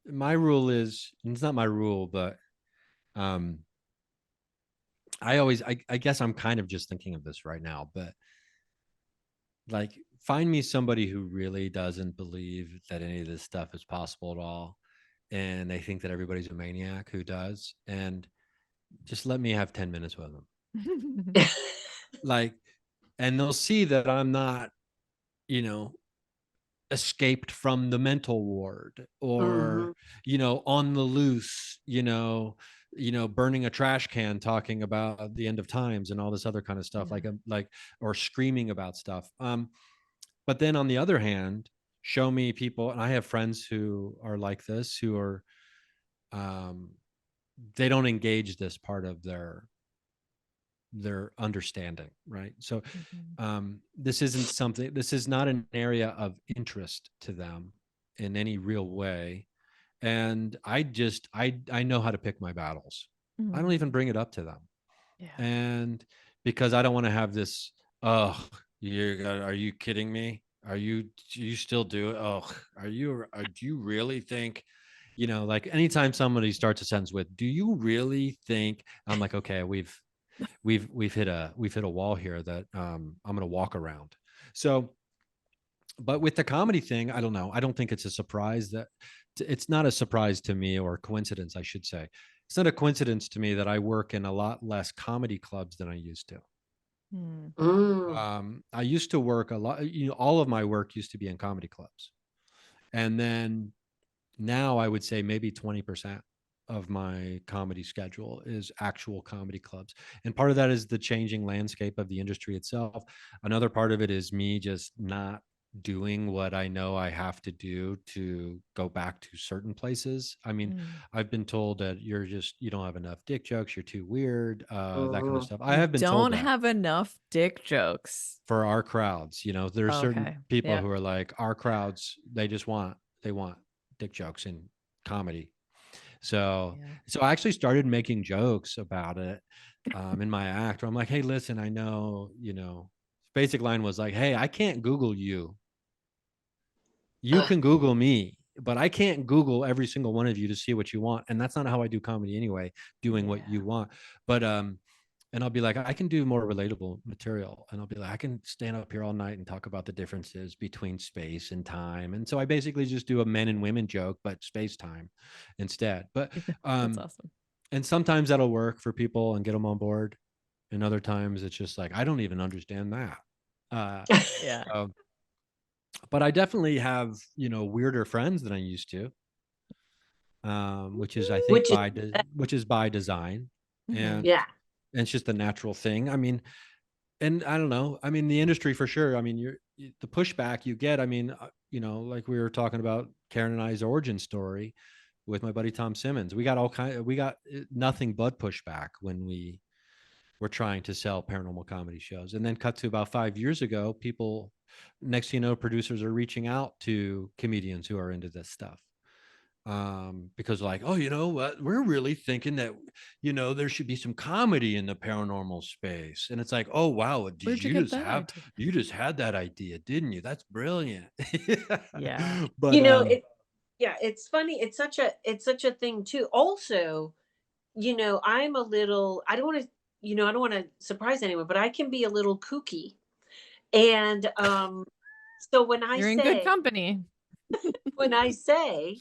C: My rule is, and it's not my rule, but um, I guess I'm kind of just thinking of this right now, but like, find me somebody who really doesn't believe that any of this stuff is possible at all, and they think that everybody's a maniac who does, and just let me have 10 minutes with them. Like, and they'll see that I'm not, you know, escaped from the mental ward, or
B: Mhm.
C: on the loose, burning a trash can, talking about the end of times and all this other kind of stuff,
A: Yeah.
C: like, or screaming about stuff. But then on the other hand, show me people, and I have friends who are like this, who are um they don't engage this part of their understanding, right? So
A: Mhm.
C: this is not an area of interest to them in any real way. And I know how to pick my battles. I don't even
A: Mhm.
C: bring it up to them.
A: Yeah.
C: And because I don't want to have this, oh, are you kidding me? Do you still do it? Oh, do you really think, like, anytime somebody starts a sentence with, do you really think, I'm like, okay, we've hit a wall here that I'm going to walk around. So But with the comedy thing, I don't know. I don't think it's a surprise that it's not a surprise to me, or a coincidence, I should say. It's not a coincidence to me that I work in a lot less comedy clubs than I used to.
A: Mm.
B: Mm.
C: I used to work a lot, all of my work used to be in comedy clubs. And then now I would say maybe 20% of my comedy schedule is actual comedy clubs. And part of that is the changing landscape of the industry itself. Another part of it is me just not doing what I know I have to do to go back to certain places. I mean,
A: Mm.
C: I've been told that you don't have enough dick jokes, you're too weird, that kind of
B: Mhm.
C: stuff. I
A: You
C: have been told
A: don't
C: that
A: have enough dick jokes.
C: for our crowds. There's certain
A: Okay.
C: people
A: Yeah.
C: who are like, our crowds, they want dick jokes in comedy. So
A: Yeah.
C: so I actually started making jokes about it in my act, where I'm like, hey, listen, I know, basic line was like, hey, I can't Google you. You
B: Ugh.
C: can Google me, but I can't Google every single one of you to see what you want. And that's not how I do comedy anyway, doing what
A: Yeah.
C: you want. But and I'll be like, I can do more relatable material. And I'll be like, I can stand up here all night and talk about the differences between space and time. And so I basically just do a men and women joke, but space time instead. But
A: That's
C: um,
A: awesome.
C: and sometimes that'll work for people and get them on board. And other times it's just like, I don't even understand that. Uh,
A: Yeah.
C: so, but I definitely have, weirder friends than I used to, which is, I think,
B: Which is
C: which is by design.
A: Hmm.
C: And
B: yeah.
C: and it's just a natural thing. I mean, and I don't know. I mean, the industry for sure. I mean, the pushback you get. I mean, like we were talking about Karen and I's origin story with my buddy Tom Simmons. We got nothing but pushback when we were trying to sell paranormal comedy shows. And then cut to about 5 years ago, people, next thing you know, producers are reaching out to comedians who are into this stuff, because like, oh, you know what, we're really thinking that, there should be some comedy in the paranormal space. And it's like, oh wow, did
A: Where'd you
C: you
A: get
C: just
A: that
C: have
A: idea?
C: you just had that idea, didn't you? That's brilliant.
A: Yeah.
C: But
B: You know, yeah, it's funny. It's such a thing too. Also, I'm a little I don't want to I don't want to surprise anyone, but I can be a little kooky. And so
A: You're in good company.
B: when I say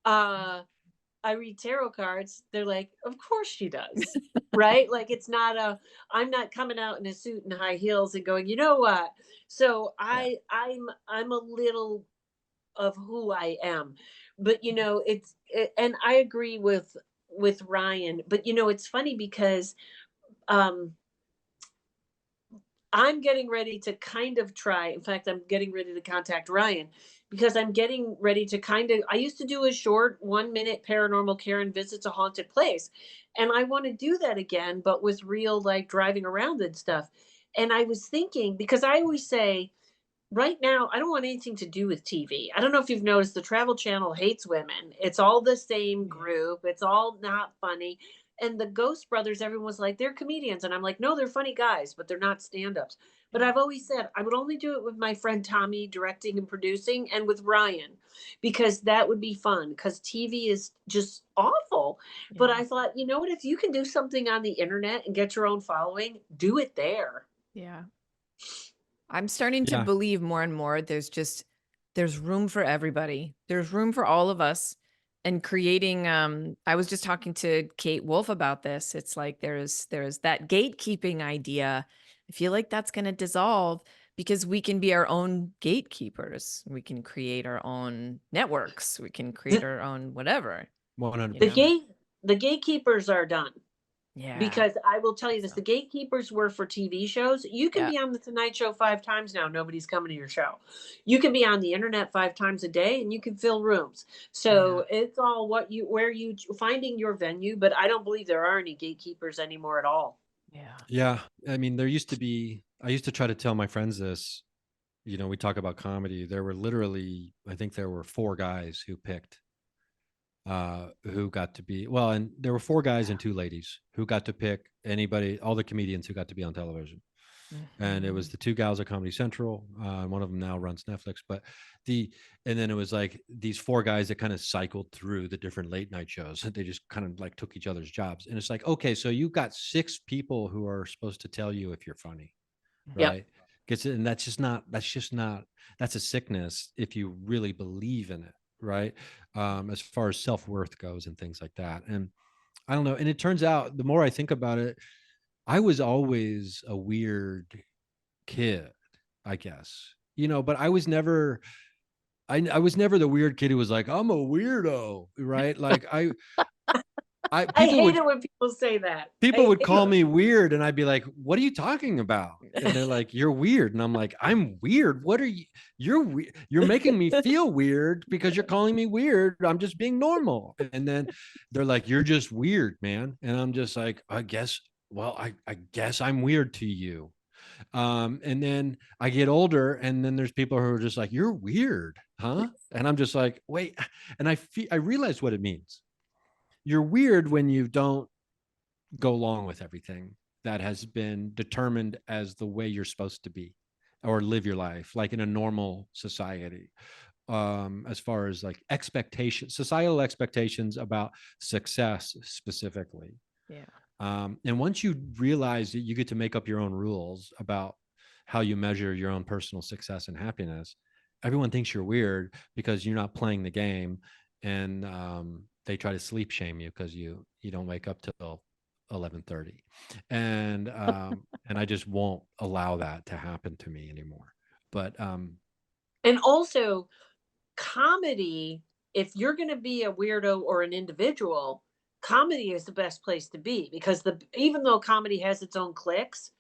B: uh I read tarot cards, they're like, "Of course she does." Right? Like it's not a I'm not coming out in a suit and high heels and going, "You know what?" So
A: Yeah.
B: I'm a little of who I am. But and I agree with Ryan, but it's funny because um I'm getting ready to kind of try. In fact, I'm getting ready to contact Ryan because I'm getting ready to I used to do a short 1 minute Paranormal Karen visits a haunted place. And I want to do that again, but with real like driving around and stuff. And I was thinking, because I always say, right now, I don't want anything to do with TV. I don't know if you've noticed the Travel Channel hates women. It's all the same
A: Yeah.
B: group. It's all not funny. And the Ghost Brothers, everyone's like, they're comedians. And I'm like, no, they're funny guys, but they're not stand ups. But
A: Yeah.
B: I've always said I would only do it with my friend Tommy directing and producing and with Ryan because that would be fun because TV is just awful. But
A: Yeah.
B: I thought, you know what? If you can do something on the internet and get your own following, do it there.
A: Yeah. I'm starting to
C: yeah,
A: believe more and more there's room for everybody. There's room for all of us. And creating I was just talking to Kate Wolf about this. It's like there's that gatekeeping idea. I feel like that's going to dissolve because we can be our own gatekeepers. We can create our own networks. We can create
B: The,
A: our own whatever, you
B: the
A: know.
C: 100%.
B: gate the gatekeepers are done.
A: Yeah.
B: Because I will tell you this,
A: So,
B: the gatekeepers were for TV shows. You can
A: yeah.
B: be on the Tonight Show 5 times now. Nobody's coming to your show. You can be on the internet 5 times a day and you can fill rooms.
A: Yeah.
B: So it's all where you finding your venue. But I don't believe there are any gatekeepers anymore at all.
A: Yeah.
C: Yeah, I mean, there used to be, I used to try to tell my friends this. We talk about comedy, there were literally, I think there were four guys who picked, who got to be, well, and there were four guys and two ladies who got to pick anybody, all the comedians who got to be on television. And it was
A: Mhm.
C: the two gals at Comedy Central. One of them now runs Netflix, but the and then it was like these four guys that kind of cycled through the different late night shows. They just kind of like took each other's jobs, and it's like, okay, so you got six people who are supposed to tell you if you're funny,
B: Yep.
C: right? gets it. And that's just not, that's a sickness if you really believe in it. Right. As far as self-worth goes and things like that. And I don't know. And it turns out the more I think about it, I was always a weird kid, I guess, but I was never, I was never the weird kid who was like, I'm a weirdo. Right. Like
B: I
C: people
B: hate
C: would,
B: it when people say that.
C: people
B: I
C: would
B: hate
C: call
B: it.
C: me weird and I'd be like, what are you talking about? And they're like, you're weird. And I'm like, I'm weird. What are you? You're making me feel weird because you're calling me weird. I'm just being normal. And then they're like, you're just weird, man. And I'm just like, I guess, well, I guess I'm weird to you. And then I get older and then there's people who are just like, you're weird, huh? And I'm just like, wait. And I realize what it means. You're weird when you don't go along with everything that has been determined as the way you're supposed to be or live your life, like in a normal society. As far as like expectations, societal expectations about success specifically.
A: Yeah.
C: And once you realize that you get to make up your own rules about how you measure your own personal success and happiness, everyone thinks you're weird because you're not playing the game, and they try to sleep shame you because you don't wake up till 11:30, and I just won't allow that to happen to me anymore. But
B: And also, comedy, if you're going to be a weirdo or an individual, comedy is the best place to be, because even though comedy has its own cliques,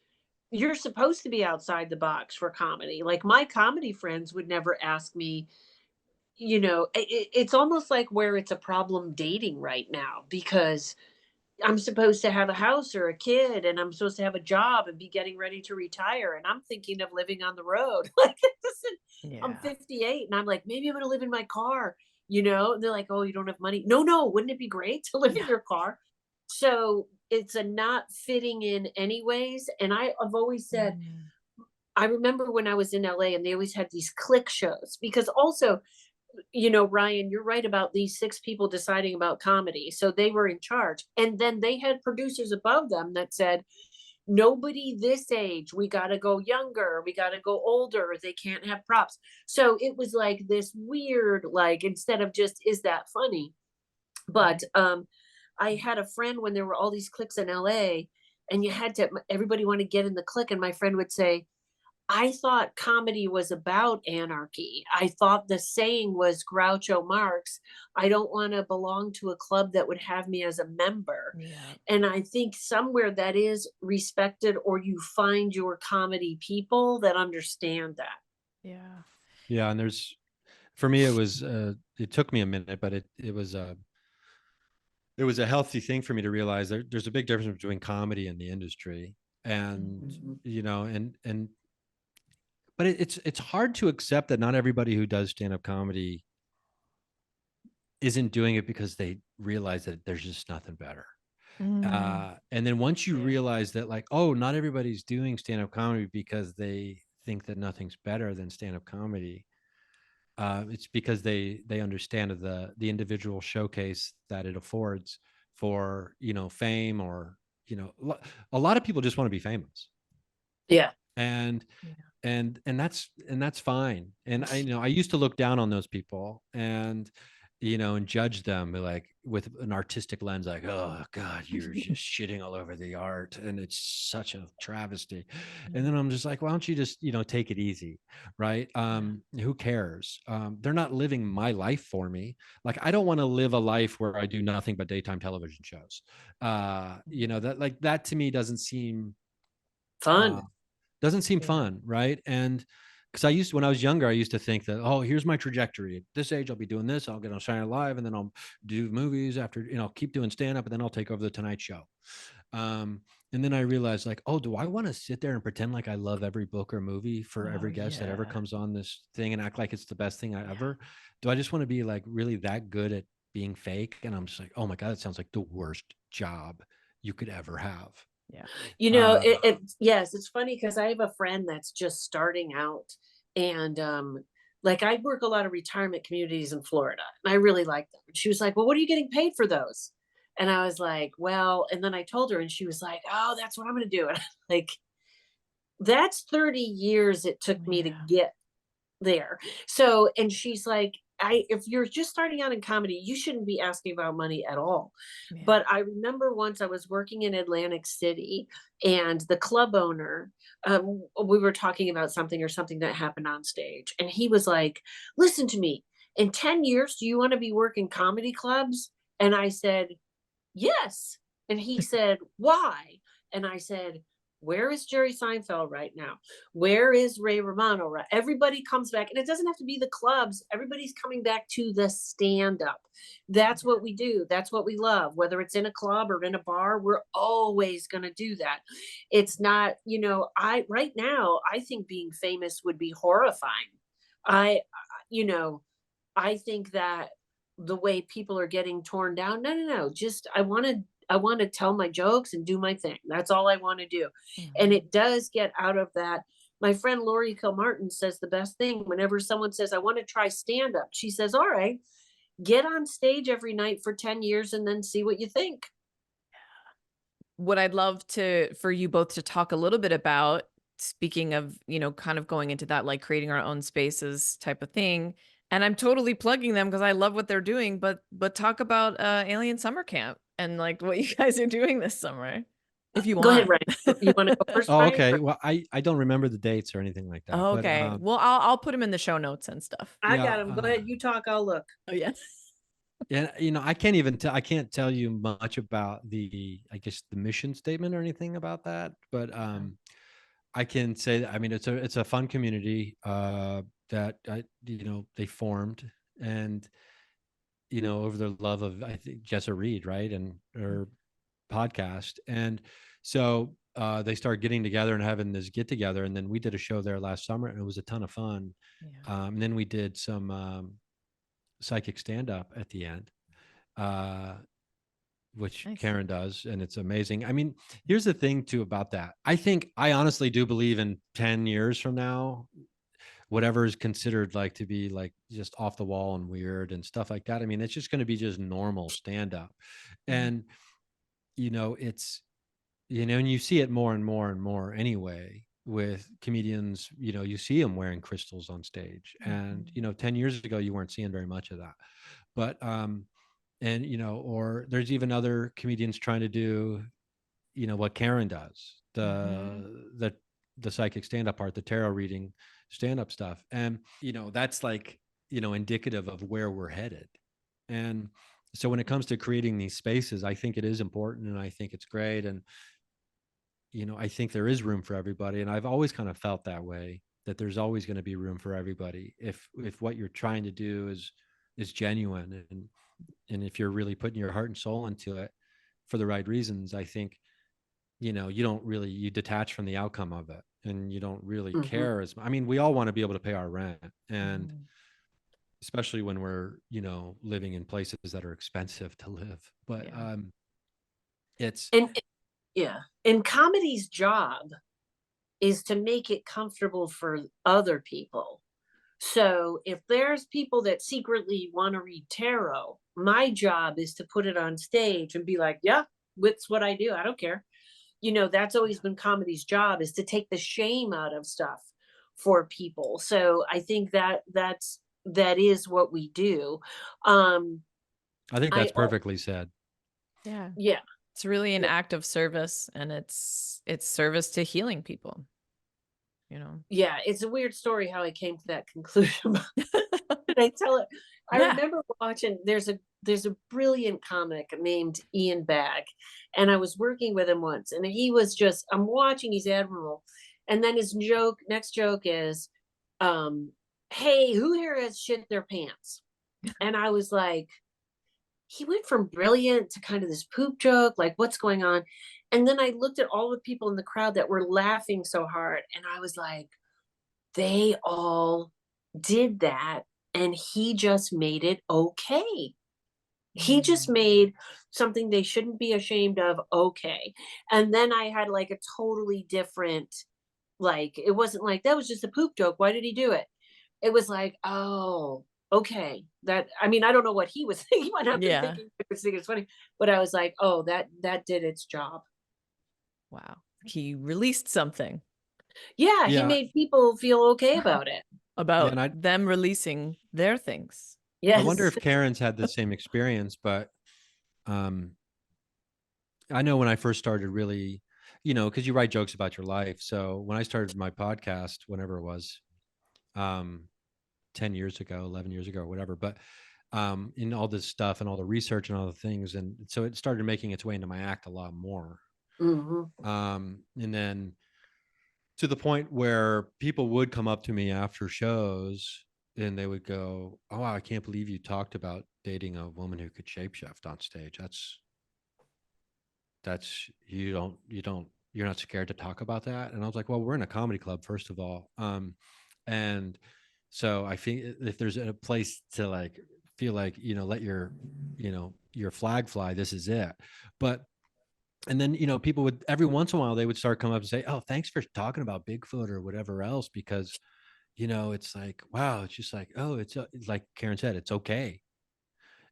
B: you're supposed to be outside the box for comedy. Like, my comedy friends would never ask me, it's almost like where it's a problem dating right now, because I'm supposed to have a house or a kid, and I'm supposed to have a job and be getting ready to retire. And I'm thinking of living on the road. Like, listen, I'm
A: Yeah.
B: 58 and I'm like, maybe I'm going to live in my car, And they're like, oh, you don't have money. No. Wouldn't it be great to live in your car? So it's a not fitting in anyways. And I've always said,
A: Mm.
B: I remember when I was in LA and they always had these click shows, because also, Ryan, you're right about these 6 people deciding about comedy. So they were in charge. And then they had producers above them that said, nobody this age, we got to go younger, we got to go older, they can't have props. So it was like this weird, like, instead of just, is that funny? But I had a friend when there were all these cliques in LA, and everybody wanted to get in the clique. And my friend would say, I thought comedy was about anarchy. I thought the saying was Groucho Marx, I don't want to belong to a club that would have me as a member.
A: Yeah.
B: And I think somewhere that is respected, or you find your comedy people that understand that.
A: Yeah.
C: yeah, and for me, it took me a minute, but it was a healthy thing for me to realize there's a big difference between comedy and the industry. And
B: Mhm.
C: and but it's hard to accept that not everybody who does stand-up comedy isn't doing it because they realize that there's just nothing better.
A: Mm.
C: And then once you
A: Yeah.
C: realize that, like, oh, not everybody's doing stand-up comedy because they think that nothing's better than stand-up comedy, it's because they understand the individual showcase that it affords for fame, or a lot of people just want to be famous.
B: Yeah.
C: And
A: Yeah.
C: and that's fine. And I used to look down on those people, and judge them like with an artistic lens, like, oh God, you're just shitting all over the art and it's such a travesty. And then I'm just like, why don't you just take it easy, right? Who cares? They're not living my life for me. Like, I don't want to live a life where I do nothing but daytime television shows. That to me uh,
B: Fun.
C: doesn't seem
A: Yeah.
C: fun, right? And because when I was younger, I used to think that, oh, here's my trajectory. At this age, I'll be doing this. I'll get on Saturday Night Live, and then I'll do movies after, keep doing stand up, and then I'll take over the Tonight Show. And then I realized, like, oh, do I want to sit there and pretend like I love every book or movie for
A: Oh,
C: every guest that ever
A: yeah.
C: comes on this thing and act like it's the best thing I
A: Yeah.
C: ever? Do I just want to be like really that good at being fake? And I'm just like, oh my God, it sounds like the worst job you could ever have.
A: Yeah.
C: Uh,
B: Yes, it's funny because I have a friend that's just starting out, and like, I work a lot of retirement communities in Florida, and I really like them. And she was like, well, what are you getting paid for those? And I was like, well, and then I told her, and she was like, oh, that's what I'm going to do. And I'm like, That's 30 years it took me to
A: Yeah.
B: get there. So, and she's like, if you're just starting out in comedy, you shouldn't be asking about money at all.
A: Yeah.
B: But I remember once I was working in Atlantic City, and the club owner, we were talking about something or something that happened on stage. And he was like, listen to me, in 10 years, do you want to be working comedy clubs? And I said, yes. And he said, why? And I said, where is Jerry Seinfeld right now? Where is Ray Romano? Right? Everybody comes back, and it doesn't have to be the clubs. Everybody's coming back to the stand up. That's what we do. That's what we love. Whether it's in a club or in a bar, we're always going to do that. It's not, right now, I think being famous would be horrifying. I, you know, I think that the way people are getting torn down, no. Just I want to tell my jokes and do my thing. That's all I want to do. And
A: Mhm.
B: it does get out of that. My friend Lori Kilmartin says the best thing whenever someone says, I want to try stand up. She says, all right, get on stage every night for 10 years and then see what you think.
A: What I'd love for you both to talk a little bit about, speaking of, kind of going into that, like creating our own spaces type of thing. And I'm totally plugging them because I love what they're doing, but talk about Alien Summer Camp and like what you guys are doing this summer, if you
B: Go ahead,
A: want.
B: Ryan. You want to go first,
C: Oh,
B: Ryan?
C: okay. Well, I don't remember the dates or anything like that, but
A: Okay. Well, I'll put them in the show notes and stuff.
B: I
C: yeah,
B: got him. Go ahead. You talk. I'll look.
A: Oh yeah.
C: yeah. I can't tell you much about I guess the mission statement or anything about that, but I can say that, I mean, it's a fun community that they formed, and over the love of, I think, Jessa Reed, right, and her podcast, and so they started getting together and having this get together, and then we did a show there last summer, and it was a ton of fun.
A: Yeah.
C: And then we did some psychic stand up at the end, uh, which
A: Nice.
C: Karen does, and it's amazing. I mean, here's the thing too about that. I honestly do believe in 10 years from now, whatever is considered like to be like just off the wall and weird and stuff like that. I mean, it's just going to be just normal stand up.
A: Mhm.
C: And it's and you see it more and more and more anyway with comedians. You see them wearing crystals on stage, and
A: Mhm.
C: 10 years ago you weren't seeing very much of that. But and or there's even other comedians trying to do what Karen does,
A: Mhm.
C: the psychic stand-up part, the tarot reading stand-up stuff, and that's like indicative of where we're headed. And so when it comes to creating these spaces, I think it is important, and I think it's great, and I think there is room for everybody, and I've always kind of felt that way, that there's always going to be room for everybody if what you're trying to do is genuine, and if you're really putting your heart and soul into it for the right reasons. I think you detach from the outcome of it, and you don't really
B: Mhm.
C: care as much. I mean, we all want to be able to pay our rent, and
A: Mhm.
C: especially when we're living in places that are expensive to live. But
A: Yeah.
C: it's
B: And yeah, and comedy's job is to make it comfortable for other people. So if there's people that secretly want to read tarot, my job is to put it on stage and be like, yeah, that's what I do. I don't care. That's always been comedy's job, is to take the shame out of stuff for people. So I think that is what we do. Um
C: I think
B: I
C: that's perfectly said.
A: Yeah.
B: Yeah,
A: It's really an
B: yeah,
A: act of service, and it's service to healing people, you know.
B: yeah. It's a weird story how I came to that conclusion. Did I tell it? I
A: Yeah.
B: remember watching. There's a brilliant comic named Ian Bagg, and I was working with him once, and he was just, I'm watching, he's admirable, and then his next joke is, um, "Hey, who here has shit their pants?" And I was like, he went from brilliant to kind of this poop joke, like what's going on? And then I looked at all the people in the crowd that were laughing so hard, and I was like, they all did that, and he just made it okay. He just
A: Mm.
B: made something they shouldn't be ashamed of okay. And then I had like a totally different, like, it wasn't like that was just a poop joke. Why did he do it? It was like, oh, okay. That, I mean, I don't know what he was thinking. He might not have been
A: Yeah.
B: thinking it was thinking it's funny, but I was like, oh, that did its job.
A: Wow. He released something.
B: Yeah, he
C: Yeah.
B: made people feel okay about it.
C: Yeah.
A: About
C: And
A: them releasing their things.
C: I wonder
B: Yes.
C: if Karen's had the same experience, but um, I know when I first started really, because you write jokes about your life. So when I started my podcast, whenever it was, um, 10 years ago, 11 years ago, or whatever, but in all this stuff and all the research and all the things. And so it started making its way into my act a lot more.
B: Hmm.
C: And then to the point where people would come up to me after shows and they would go, "Oh, I can't believe you talked about dating a woman who could shapeshift on stage. That's you're not scared to talk about that." And I was like, "Well, we're in a comedy club, first of all." And so I think if there's a place to like feel like, let your flag fly, this is it. But and then, people would every once in a while they would start coming up and say, "Oh, thanks for talking about Bigfoot or whatever else," because it's like, wow, it's just like, oh, it's like Karen said, it's okay.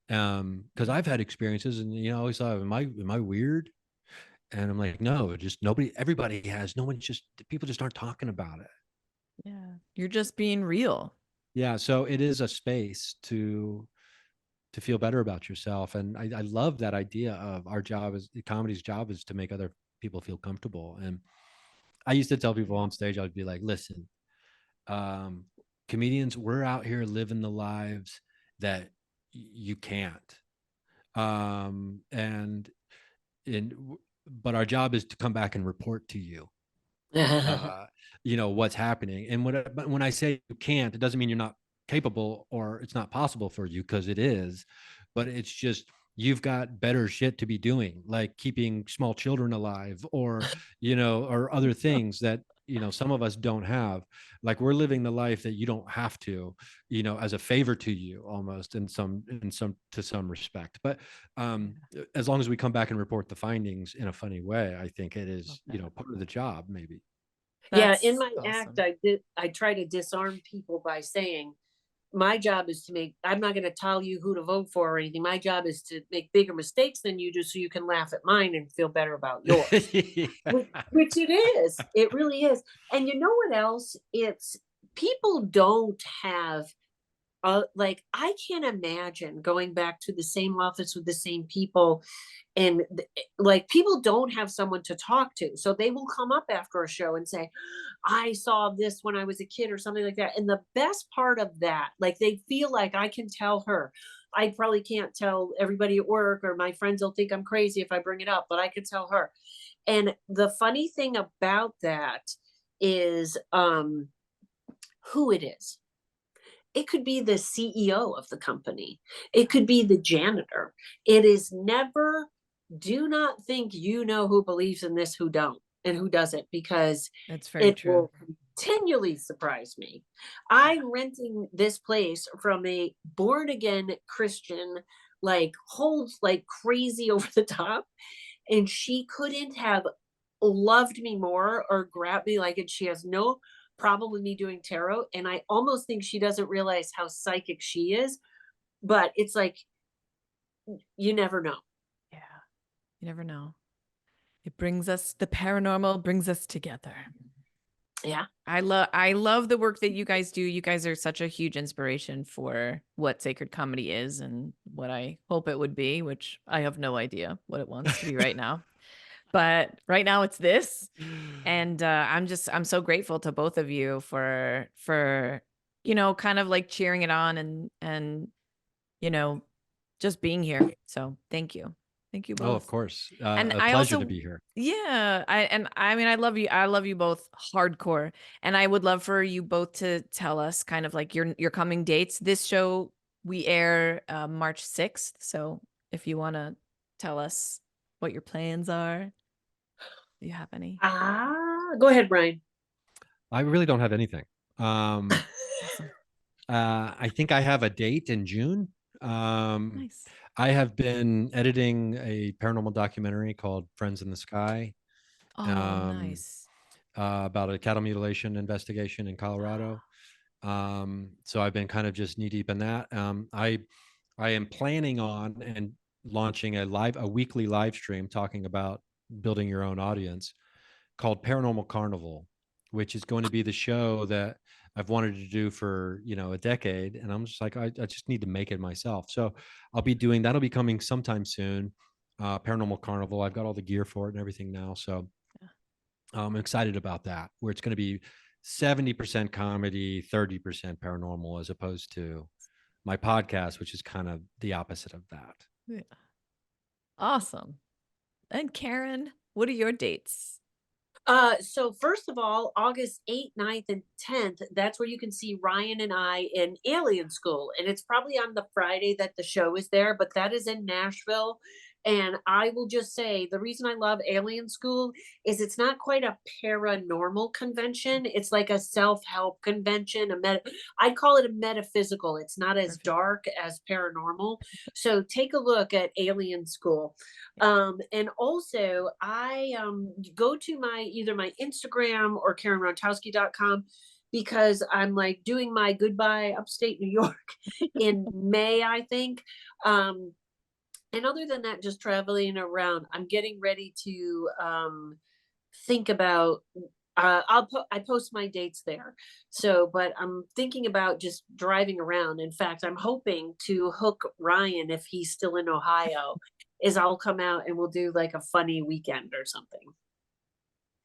C: Because I've had experiences, and I always thought, am I weird? And I'm like, no, just nobody, everybody has. No one's just people just aren't talking about it.
A: Yeah. You're just being real.
C: Yeah, so it is a space to feel better about yourself, and I love that idea of our job is comedy's job is to make other people feel comfortable. And I used to tell people on stage, I'd be like, listen, um, comedians, we're out here living the lives that you can't. And in but our job is to come back and report to you uh, what's happening. And when I say you can't, it doesn't mean you're not capable or it's not possible for you, because it is, but it's just you've got better shit to be doing, like keeping small children alive, or other things that some of us don't have. Like we're living the life that you don't have to, as a favor to you, almost in some to some respect. But as long as we come back and report the findings in a funny way, I think it is, part of the job, maybe.
B: Yeah, in
A: That's
B: my act,
A: awesome.
B: I try to disarm people by saying, my job is to make, I'm not going to tell you who to vote for or anything. My job is to make bigger mistakes than you do so you can laugh at mine and feel better about yours.
C: Yeah.
B: Which it is. It really is. And you know what else? It's people don't have like I can't imagine going back to the same office with the same people, and like people don't have someone to talk to, so they will come up after a show and say, I saw this when I was a kid or something like that. And the best part of that, like they feel like I can tell her. I probably can't tell everybody at work, or my friends will think I'm crazy if I bring it up, but I could tell her. And the funny thing about that is who it is. It could be the CEO of the company. It could be the janitor. It is never, do not think you know who believes in this, who don't, and who doesn't, because
A: It's very
B: it
A: true.
B: will continually surprise me.
A: Yeah.
B: I'm renting this place from a born again Christian, like holds like crazy over the top, and she couldn't have loved me more or grabbed me like it. She has no problem with me doing tarot, and I almost think she doesn't realize how psychic she is, but it's like you never know.
A: Yeah. You never know. The paranormal brings us together.
B: Yeah.
A: I love the work that you guys do. You guys are such a huge inspiration for what sacred comedy is and what I hope it would be, which I have no idea what it wants to be right now. But right now it's this. And I'm so grateful to both of you for kind of like cheering it on and you know just being here. So thank you. Thank you
C: Oh, of
A: both.
C: course.
A: And
C: A
A: I
C: pleasure to
A: also,
C: be here.
A: yeah, I mean, I love you. I love you both hardcore. And I would love for you both to tell us kind of like your coming dates. This show we air March 6th. So if you want to tell us what your plans are, do you have any?
B: Go ahead, Brian.
C: I really don't have anything. Um,
A: Awesome.
C: I think I have a date in June. Um,
A: Nice.
C: I have been editing a paranormal documentary called Friends in the Sky,
A: Oh,
C: um,
A: nice.
C: about a cattle mutilation investigation in Colorado. So I've been kind of just knee deep in that. I am planning on and launching a weekly live stream talking about building your own audience called Paranormal Carnival, which is going to be the show that I've wanted to do for, a decade. And I'm just like, I just need to make it myself. So I'll be doing, that'll be coming sometime soon. Paranormal Carnival. I've got all the gear for it and everything now. So I'm excited about that, where it's going to be 70% comedy, 30% paranormal, as opposed to my podcast, which is kind of the opposite of that.
A: Yeah. Awesome. And Karen, what are your dates?
B: So first of all, August 8th, 9th, and 10th, that's where you can see Ryan and I in Alien School. And it's probably on the Friday that the show is there, but that is in Nashville. And I will just say the reason I love Alien School is it's not quite a paranormal convention. It's like a self-help convention. I'd call it a metaphysical. It's not as dark as paranormal. So take a look at Alien School. And also I go to either my Instagram or KarenRontowski.com, because I'm like doing my goodbye upstate New York in May, I think. And other than that, just traveling around. I'm getting ready to think about. I post my dates there. So, but I'm thinking about just driving around. In fact, I'm hoping to hook Ryan, if he's still in Ohio, is I'll come out and we'll do like a funny weekend or something.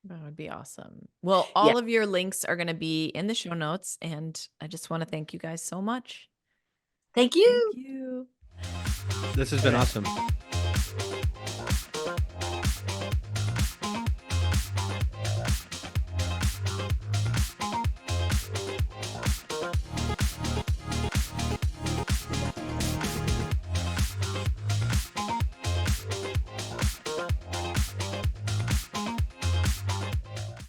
A: That would be awesome. Well,
B: Yeah.
A: all of your links are going to be in the show notes. And I just want to thank you guys so much.
B: Thank you.
A: Thank you.
C: This has been awesome.